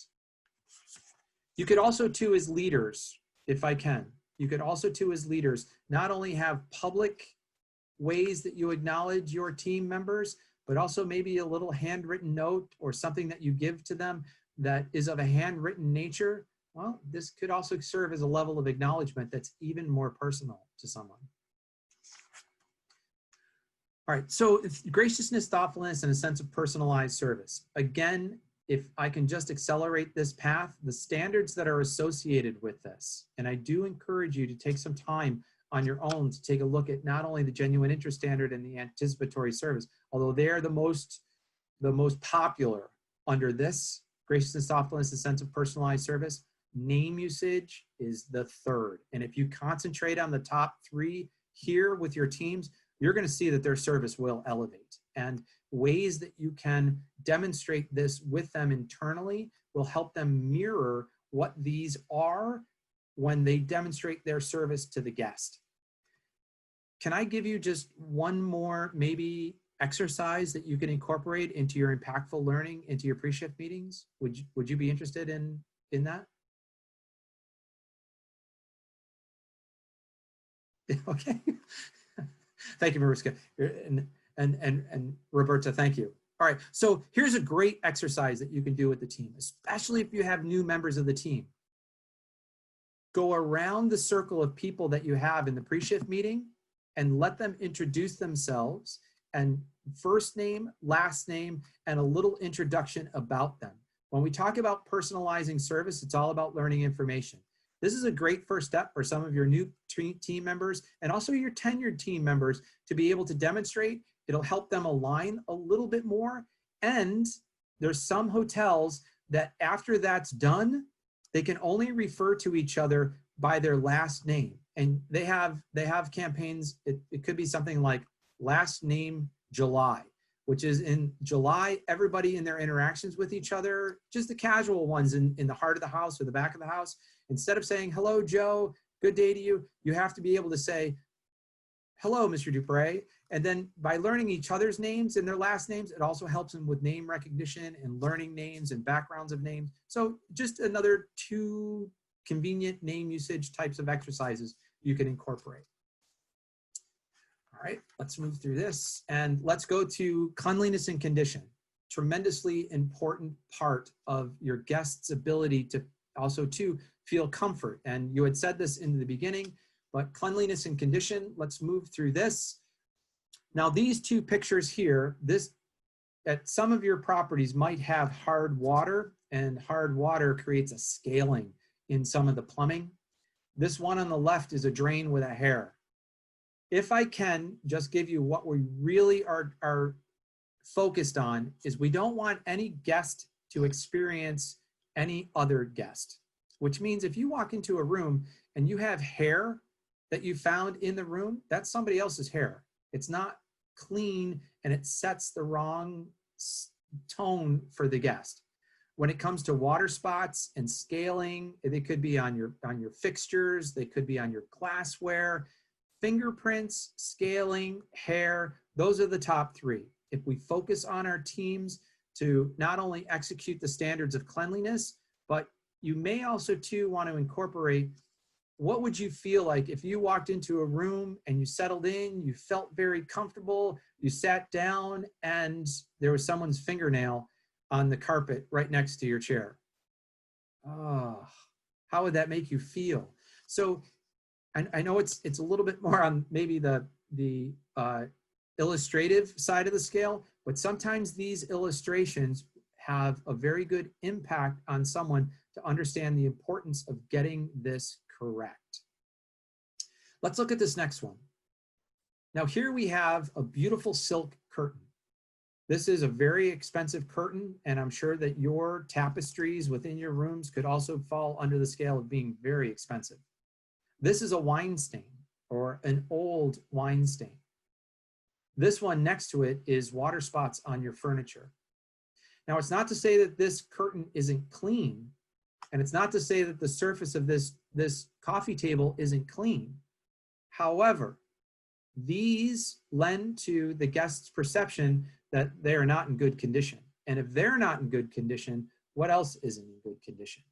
You could also too, as leaders, if I can, you could also too, as leaders, not only have public ways that you acknowledge your team members, but also maybe a little handwritten note or something that you give to them that is of a handwritten nature, well, this could also serve as a level of acknowledgement that's even more personal to someone. All right, so it's graciousness, thoughtfulness, and a sense of personalized service. Again, if I can just accelerate this path, the standards that are associated with this, and I do encourage you to take some time on your own to take a look at not only the genuine interest standard and the anticipatory service, although they're the most popular under this, graciousness, thoughtfulness, a sense of personalized service. Name usage is the third. And if you concentrate on the top three here with your teams, you're going to see that their service will elevate. And ways that you can demonstrate this with them internally will help them mirror what these are when they demonstrate their service to the guest. Can I give you just one more maybe exercise that you can incorporate into your impactful learning, into your pre-shift meetings? Would you be interested in that? Okay. Thank you, Mariska. And Roberta, thank you. All right, so here's a great exercise that you can do with the team, especially if you have new members of the team. Go around the circle of people that you have in the pre-shift meeting and let them introduce themselves and first name, last name, and a little introduction about them. When we talk about personalizing service, it's all about learning information. This is a great first step for some of your new team members and also your tenured team members to be able to demonstrate. It'll help them align a little bit more. And there's some hotels that after that's done, they can only refer to each other by their last name. And they have campaigns, it could be something like last name July, which is in July, everybody in their interactions with each other, just the casual ones in the heart of the house or the back of the house, instead of saying, hello, Joe, good day to you, you have to be able to say, hello, Mr. Dupre. And then by learning each other's names and their last names, it also helps them with name recognition and learning names and backgrounds of names. So just another 2 convenient name usage types of exercises you can incorporate. All right, let's move through this and let's go to cleanliness and condition. Tremendously important part of your guest's ability to also to feel comfort. And you had said this in the beginning, but cleanliness and condition, let's move through this. Now these 2 pictures here, at some of your properties might have hard water, and hard water creates a scaling in some of the plumbing. This one on the left is a drain with a hair. If I can just give you what we really are focused on is we don't want any guest to experience any other guest, which means if you walk into a room and you have hair that you found in the room, that's somebody else's hair. It's not clean and it sets the wrong tone for the guest. When it comes to water spots and scaling, they could be on your fixtures, they could be on your glassware, fingerprints, scaling, hair, those are the top 3. If we focus on our teams to not only execute the standards of cleanliness, but you may also too want to incorporate what would you feel like if you walked into a room and you settled in, you felt very comfortable, you sat down and there was someone's fingernail on the carpet right next to your chair. Oh, how would that make you feel? So I know it's a little bit more on maybe the illustrative side of the scale, but sometimes these illustrations have a very good impact on someone to understand the importance of getting this correct. Let's look at this next one. Now here we have a beautiful silk curtain. This is a very expensive curtain, and I'm sure that your tapestries within your rooms could also fall under the scale of being very expensive. This is a wine stain or an old wine stain. This one next to it is water spots on your furniture. Now, it's not to say that this curtain isn't clean, and it's not to say that the surface of this coffee table isn't clean. However, these lend to the guest's perception that they are not in good condition. And if they're not in good condition, what else isn't in good condition?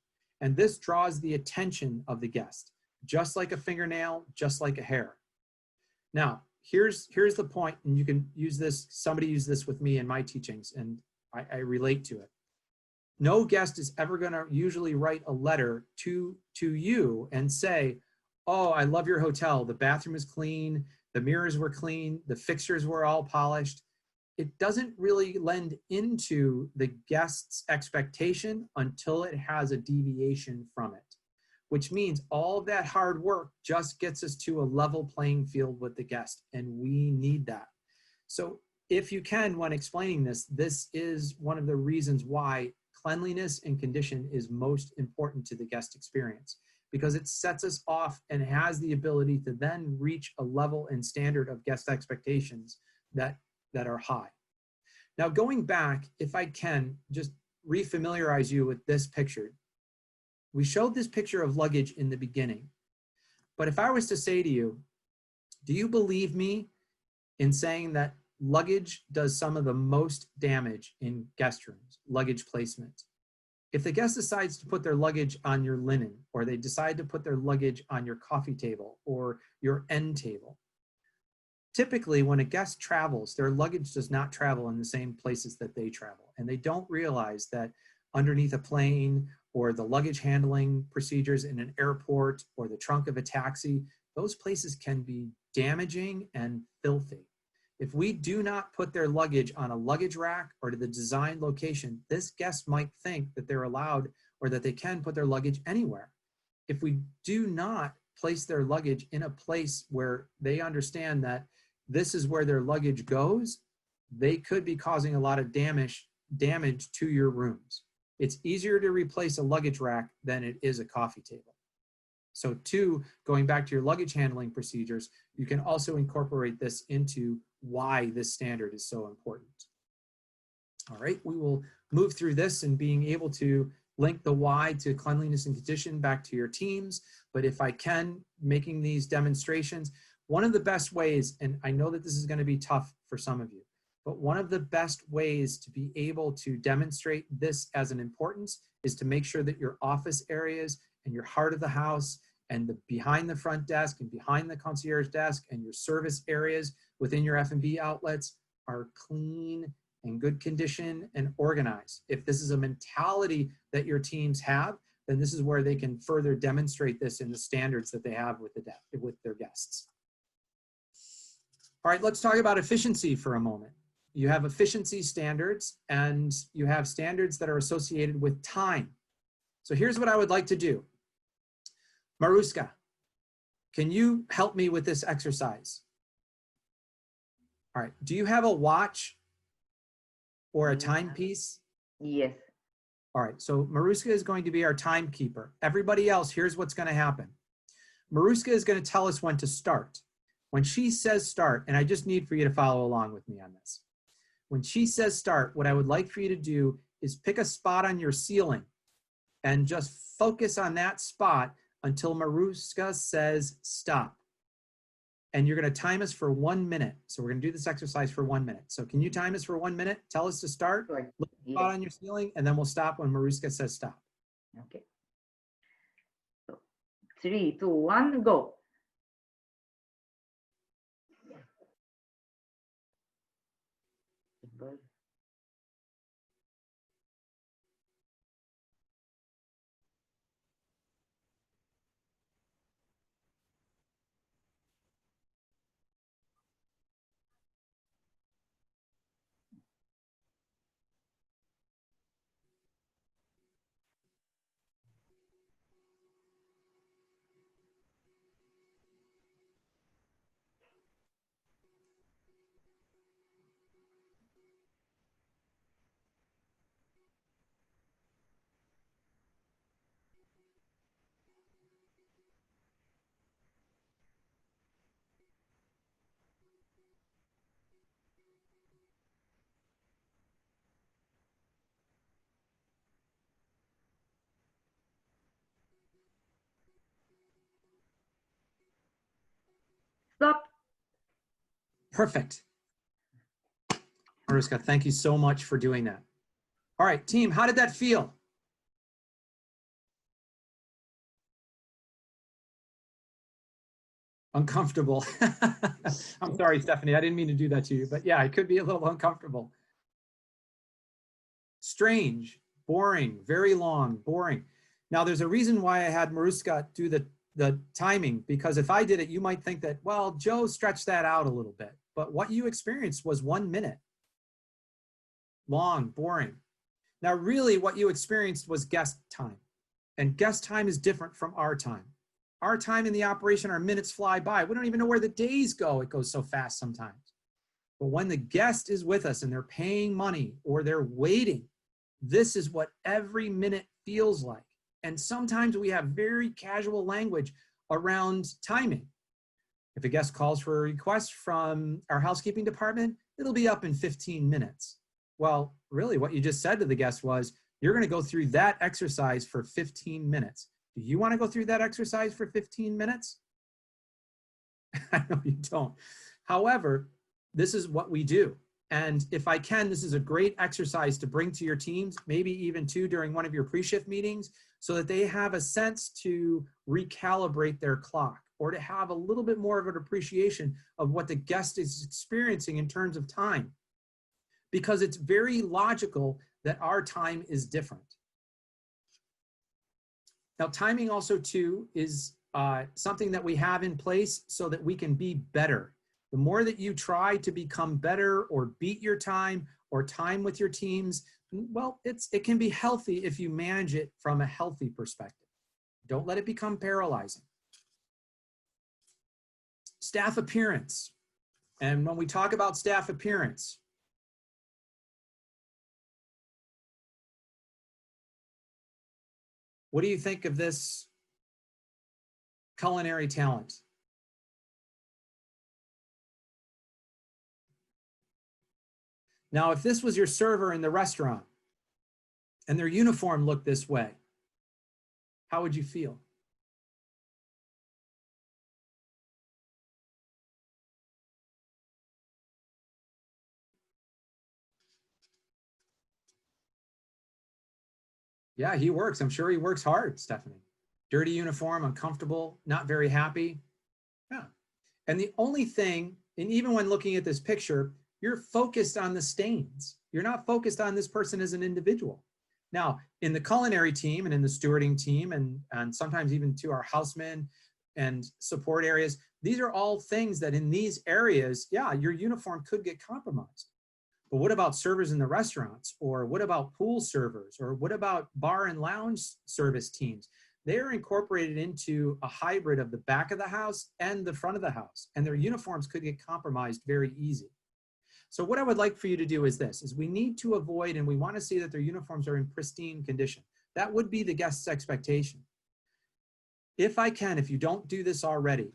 And this draws the attention of the guest, just like a fingernail, just like a hair. Now, here's the point, and you can use this, somebody used this with me in my teachings, and I relate to it. No guest is ever gonna usually write a letter to you and say, oh, I love your hotel. The bathroom is clean, the mirrors were clean, the fixtures were all polished. It doesn't really lend into the guest's expectation until it has a deviation from it, which means all of that hard work just gets us to a level playing field with the guest, and we need that. So if you can, when explaining this, this is one of the reasons why cleanliness and condition is most important to the guest experience, because it sets us off and has the ability to then reach a level and standard of guest expectations that are high. Now, going back, if I can just refamiliarize you with this picture. We showed this picture of luggage in the beginning, but if I was to say to you, do you believe me in saying that luggage does some of the most damage in guest rooms, luggage placement? If the guest decides to put their luggage on your linen, or they decide to put their luggage on your coffee table or your end table, typically when a guest travels, their luggage does not travel in the same places that they travel. And they don't realize that underneath a plane or the luggage handling procedures in an airport or the trunk of a taxi, those places can be damaging and filthy. If we do not put their luggage on a luggage rack or to the designed location, this guest might think that they're allowed or that they can put their luggage anywhere. If we do not place their luggage in a place where they understand that this is where their luggage goes, they could be causing a lot of damage to your rooms. It's easier to replace a luggage rack than it is a coffee table. So two, going back to your luggage handling procedures, you can also incorporate this into why this standard is so important. All right, we will move through this and being able to link the why to cleanliness and condition back to your teams. But if I can, making these demonstrations, one of the best ways, and I know that this is going to be tough for some of you, but one of the best ways to be able to demonstrate this as an importance is to make sure that your office areas and your heart of the house and the behind the front desk and behind the concierge desk and your service areas within your F&B outlets are clean and good condition and organized. If this is a mentality that your teams have, then this is where they can further demonstrate this in the standards that they have with their guests. All right, let's talk about efficiency for a moment. You have efficiency standards and you have standards that are associated with time. So here's what I would like to do. Maruska, can you help me with this exercise? All right, do you have a watch or a timepiece? Yes. All right, so Maruska is going to be our timekeeper. Everybody else, here's what's going to happen. Maruska is going to tell us when to start. When she says start, and I just need for you to follow along with me on this. When she says start, what I would like for you to do is pick a spot on your ceiling and just focus on that spot until Maruska says stop. And you're going to time us for 1 minute. So we're going to do this exercise for 1 minute. So can you time us for 1 minute? Tell us to start. Sure. Look at the spot on your ceiling, and then we'll stop when Maruska says stop. Okay. So 3, 2, 1, go. Stop. Perfect. Maruska, thank you so much for doing that. All right, team, how did that feel? Uncomfortable. I'm sorry, Stephanie, I didn't mean to do that to you, but yeah, it could be a little uncomfortable. Strange, boring, very long, boring. Now there's a reason why I had Maruska do the timing, because if I did it, you might think that, well, Joe stretched that out a little bit, but what you experienced was 1 minute. Long, boring. Now really what you experienced was guest time, and guest time is different from our time. Our time in the operation, our minutes fly by. We don't even know where the days go. It goes so fast sometimes. But when the guest is with us and they're paying money or they're waiting, this is what every minute feels like. And sometimes we have very casual language around timing. If a guest calls for a request from our housekeeping department, it'll be up in 15 minutes. Well, really what you just said to the guest was, you're going to go through that exercise for 15 minutes. Do you want to go through that exercise for 15 minutes? I know you don't. However, this is what we do. And if I can, this is a great exercise to bring to your teams, maybe even too during one of your pre-shift meetings, so that they have a sense to recalibrate their clock or to have a little bit more of an appreciation of what the guest is experiencing in terms of time. Because it's very logical that our time is different. Now, timing also too is something that we have in place so that we can be better. The more that you try to become better or beat your time or time with your teams, well, it can be healthy if you manage it from a healthy perspective. Don't let it become paralyzing. Staff appearance. And when we talk about staff appearance, what do you think of this culinary talent? Now, if this was your server in the restaurant and their uniform looked this way, how would you feel? Yeah, he works. I'm sure he works hard, Stephanie. Dirty uniform, uncomfortable, not very happy. Yeah. And the only thing, and even when looking at this picture, you're focused on the stains. You're not focused on this person as an individual. Now, in the culinary team and in the stewarding team and sometimes even to our housemen and support areas, these are all things that in these areas, yeah, your uniform could get compromised. But what about servers in the restaurants? Or what about pool servers? Or what about bar and lounge service teams? They are incorporated into a hybrid of the back of the house and the front of the house, and their uniforms could get compromised very easy. So what I would like for you to do is this, is we need to avoid, and we want to see that their uniforms are in pristine condition. That would be the guest's expectation. If I can, if you don't do this already,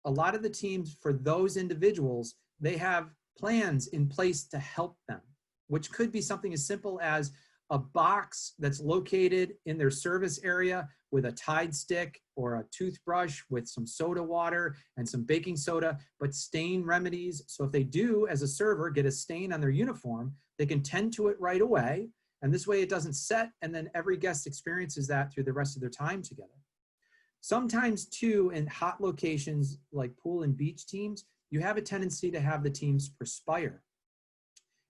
a lot of the teams for those individuals, they have plans in place to help them, which could be something as simple as a box that's located in their service area with a Tide stick or a toothbrush with some soda water and some baking soda, but stain remedies. So if they do, as a server, get a stain on their uniform, they can tend to it right away. And this way it doesn't set, and then every guest experiences that through the rest of their time together. Sometimes too, in hot locations like pool and beach teams, you have a tendency to have the teams perspire.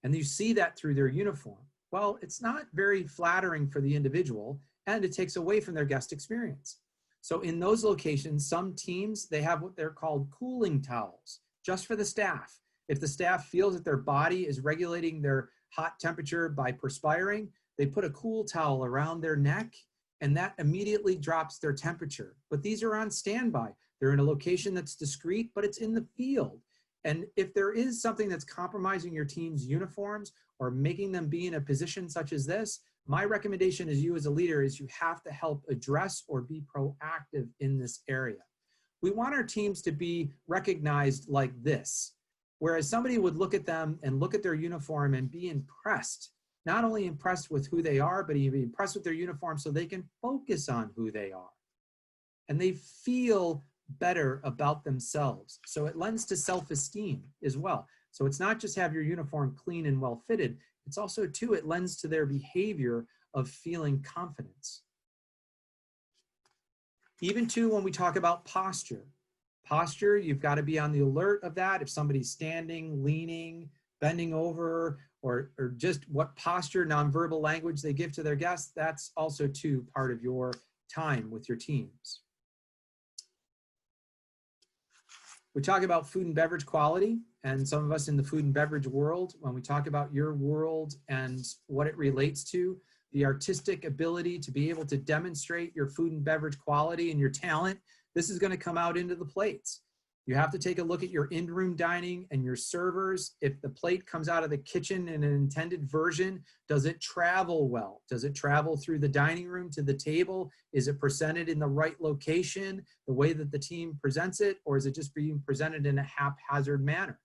And you see that through their uniform. Well, it's not very flattering for the individual, and it takes away from their guest experience. So in those locations, some teams, they have what they're called cooling towels, just for the staff. If the staff feels that their body is regulating their hot temperature by perspiring, they put a cool towel around their neck, and that immediately drops their temperature. But these are on standby. They're in a location that's discreet, but it's in the field. And if there is something that's compromising your team's uniforms or making them be in a position such as this, my recommendation as you as a leader is you have to help address or be proactive in this area. We want our teams to be recognized like this, whereas somebody would look at them and look at their uniform and be impressed, not only impressed with who they are, but even impressed with their uniform so they can focus on who they are. And they feel better about themselves. So it lends to self-esteem as well. So it's not just have your uniform clean and well fitted, it's also too, it lends to their behavior of feeling confidence. Even too, when we talk about posture, Posture, you've got to be on the alert of that. If somebody's standing, leaning, bending over, or just what posture, nonverbal language they give to their guests, that's also too part of your time with your teams. We talk about food and beverage quality, and some of us in the food and beverage world, when we talk about your world and what it relates to, the artistic ability to be able to demonstrate your food and beverage quality and your talent, this is going to come out into the plates. You have to take a look at your in-room dining and your servers. If the plate comes out of the kitchen in an intended version, does it travel well? Does it travel through the dining room to the table? Is it presented in the right location, the way that the team presents it, or is it just being presented in a haphazard manner?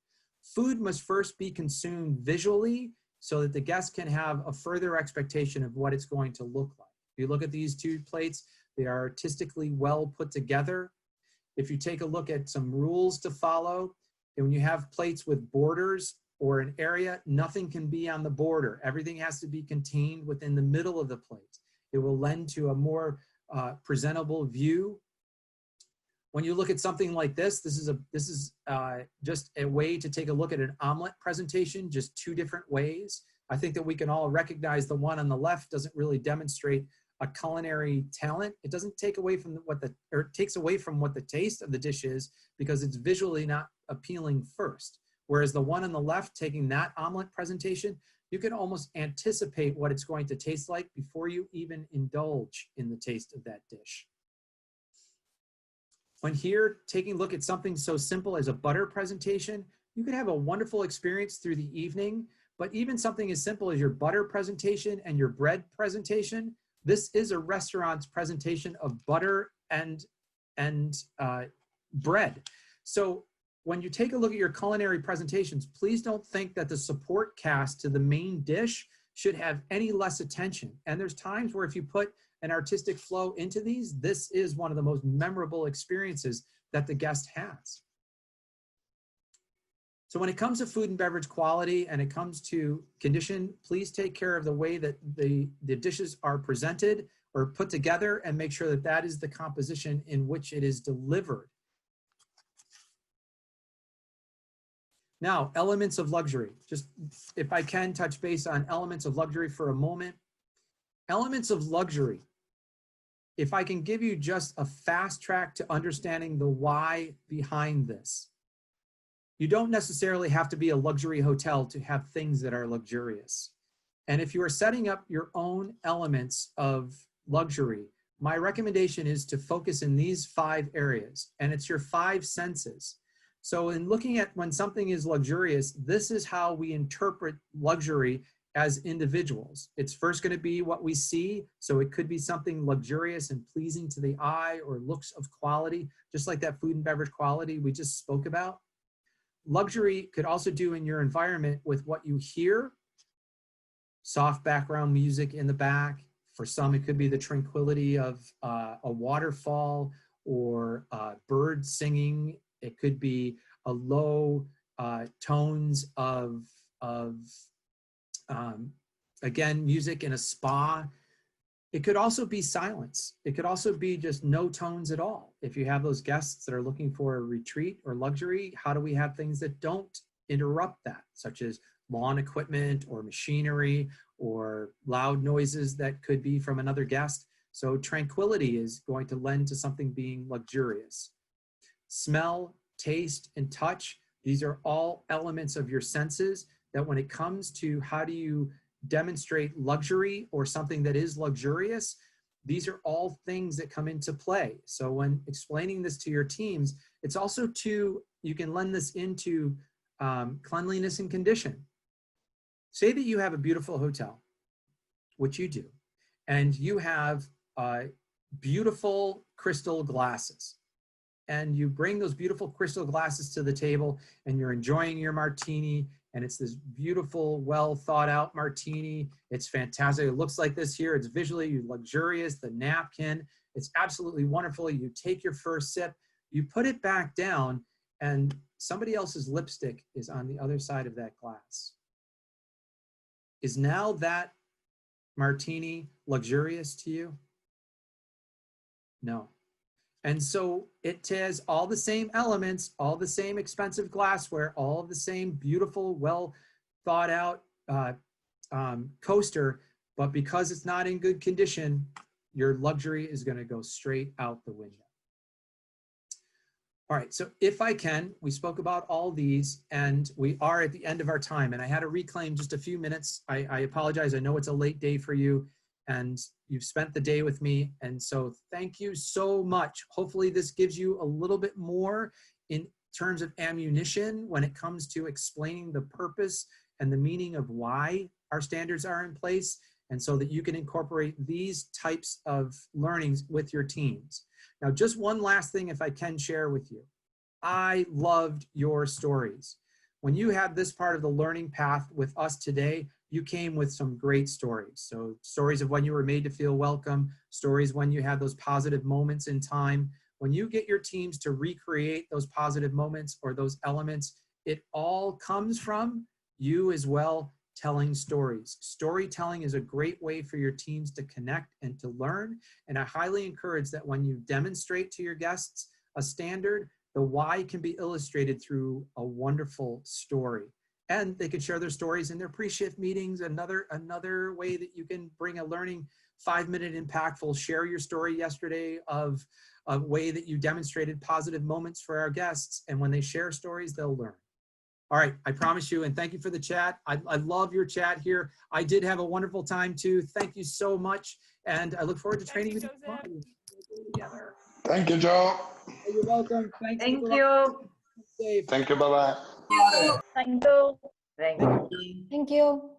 Food must first be consumed visually so that the guests can have a further expectation of what it's going to look like. If you look at these two plates, they are artistically well put together. If you take a look at some rules to follow, and when you have plates with borders or an area, nothing can be on the border. Everything has to be contained within the middle of the plate. It will lend to a more presentable view. When you look at something like this, this is just a way to take a look at an omelet presentation, just two different ways. I think that we can all recognize the one on the left doesn't really demonstrate a culinary talent. It doesn't take away from it takes away from what the taste of the dish is because it's visually not appealing first. Whereas the one on the left, taking that omelet presentation, you can almost anticipate what it's going to taste like before you even indulge in the taste of that dish. When here, taking a look at something so simple as a butter presentation, you could have a wonderful experience through the evening, but even something as simple as your butter presentation and your bread presentation, this is a restaurant's presentation of butter and bread. So when you take a look at your culinary presentations, please don't think that the support cast to the main dish should have any less attention. And there's times where if you put an artistic flow into these, this is one of the most memorable experiences that the guest has. So when it comes to food and beverage quality and it comes to condition, please take care of the way that the dishes are presented or put together and make sure that that is the composition in which it is delivered. Now, elements of luxury. Just if I can touch base on elements of luxury for a moment. Elements of luxury. If I can give you just a fast track to understanding the why behind this. You don't necessarily have to be a luxury hotel to have things that are luxurious. And if you are setting up your own elements of luxury, my recommendation is to focus in these 5 areas, and it's your 5 senses. So in looking at when something is luxurious, this is how we interpret luxury as individuals. It's first going to be what we see. So it could be something luxurious and pleasing to the eye or looks of quality, just like that food and beverage quality we just spoke about. Luxury could also do in your environment with what you hear, soft background music in the back. For some, it could be the tranquility of a waterfall or birds singing. It could be a low tones of again, music in a spa. It could also be silence. It could also be just no tones at all. If you have those guests that are looking for a retreat or luxury, how do we have things that don't interrupt that, such as lawn equipment or machinery or loud noises that could be from another guest? So tranquility is going to lend to something being luxurious. Smell, taste, and touch, these are all elements of your senses that when it comes to how do you demonstrate luxury or something that is luxurious, these are all things that come into play. So when explaining this to your teams, it's also you can lend this into cleanliness and condition. Say that you have a beautiful hotel, which you do, and you have beautiful crystal glasses. And you bring those beautiful crystal glasses to the table and you're enjoying your martini, and it's this beautiful, well thought out martini. It's fantastic. It looks like this here. It's visually luxurious, the napkin. It's absolutely wonderful. You take your first sip, you put it back down, and somebody else's lipstick is on the other side of that glass. Is now that martini luxurious to you? No. And so it has all the same elements, all the same expensive glassware, all of the same beautiful, well thought out coaster, but because it's not in good condition, your luxury is going to go straight out the window. All right, so if I can, we spoke about all these and we are at the end of our time, and I had to reclaim just a few minutes. I apologize. I know it's a late day for you and you've spent the day with me. And so thank you so much. Hopefully this gives you a little bit more in terms of ammunition when it comes to explaining the purpose and the meaning of why our standards are in place, and so that you can incorporate these types of learnings with your teams. Now, just one last thing, if I can share with you. I loved your stories. When you had this part of the learning path with us today, you came with some great stories. So stories of when you were made to feel welcome, stories when you had those positive moments in time. When you get your teams to recreate those positive moments or those elements, it all comes from you as well telling stories. Storytelling is a great way for your teams to connect and to learn. And I highly encourage that when you demonstrate to your guests a standard, the why can be illustrated through a wonderful story. And they can share their stories in their pre-shift meetings. Another way that you can bring a learning 5-minute impactful, share your story yesterday of a way that you demonstrated positive moments for our guests. And when they share stories, they'll learn. All right, I promise you, and thank you for the chat. I love your chat here. I did have a wonderful time too. Thank you so much. And I look forward to training you together. Thank you, Joe. You're welcome. Thank you. you. Thank you. Bye-bye. Thank you. Thank you. Thank you.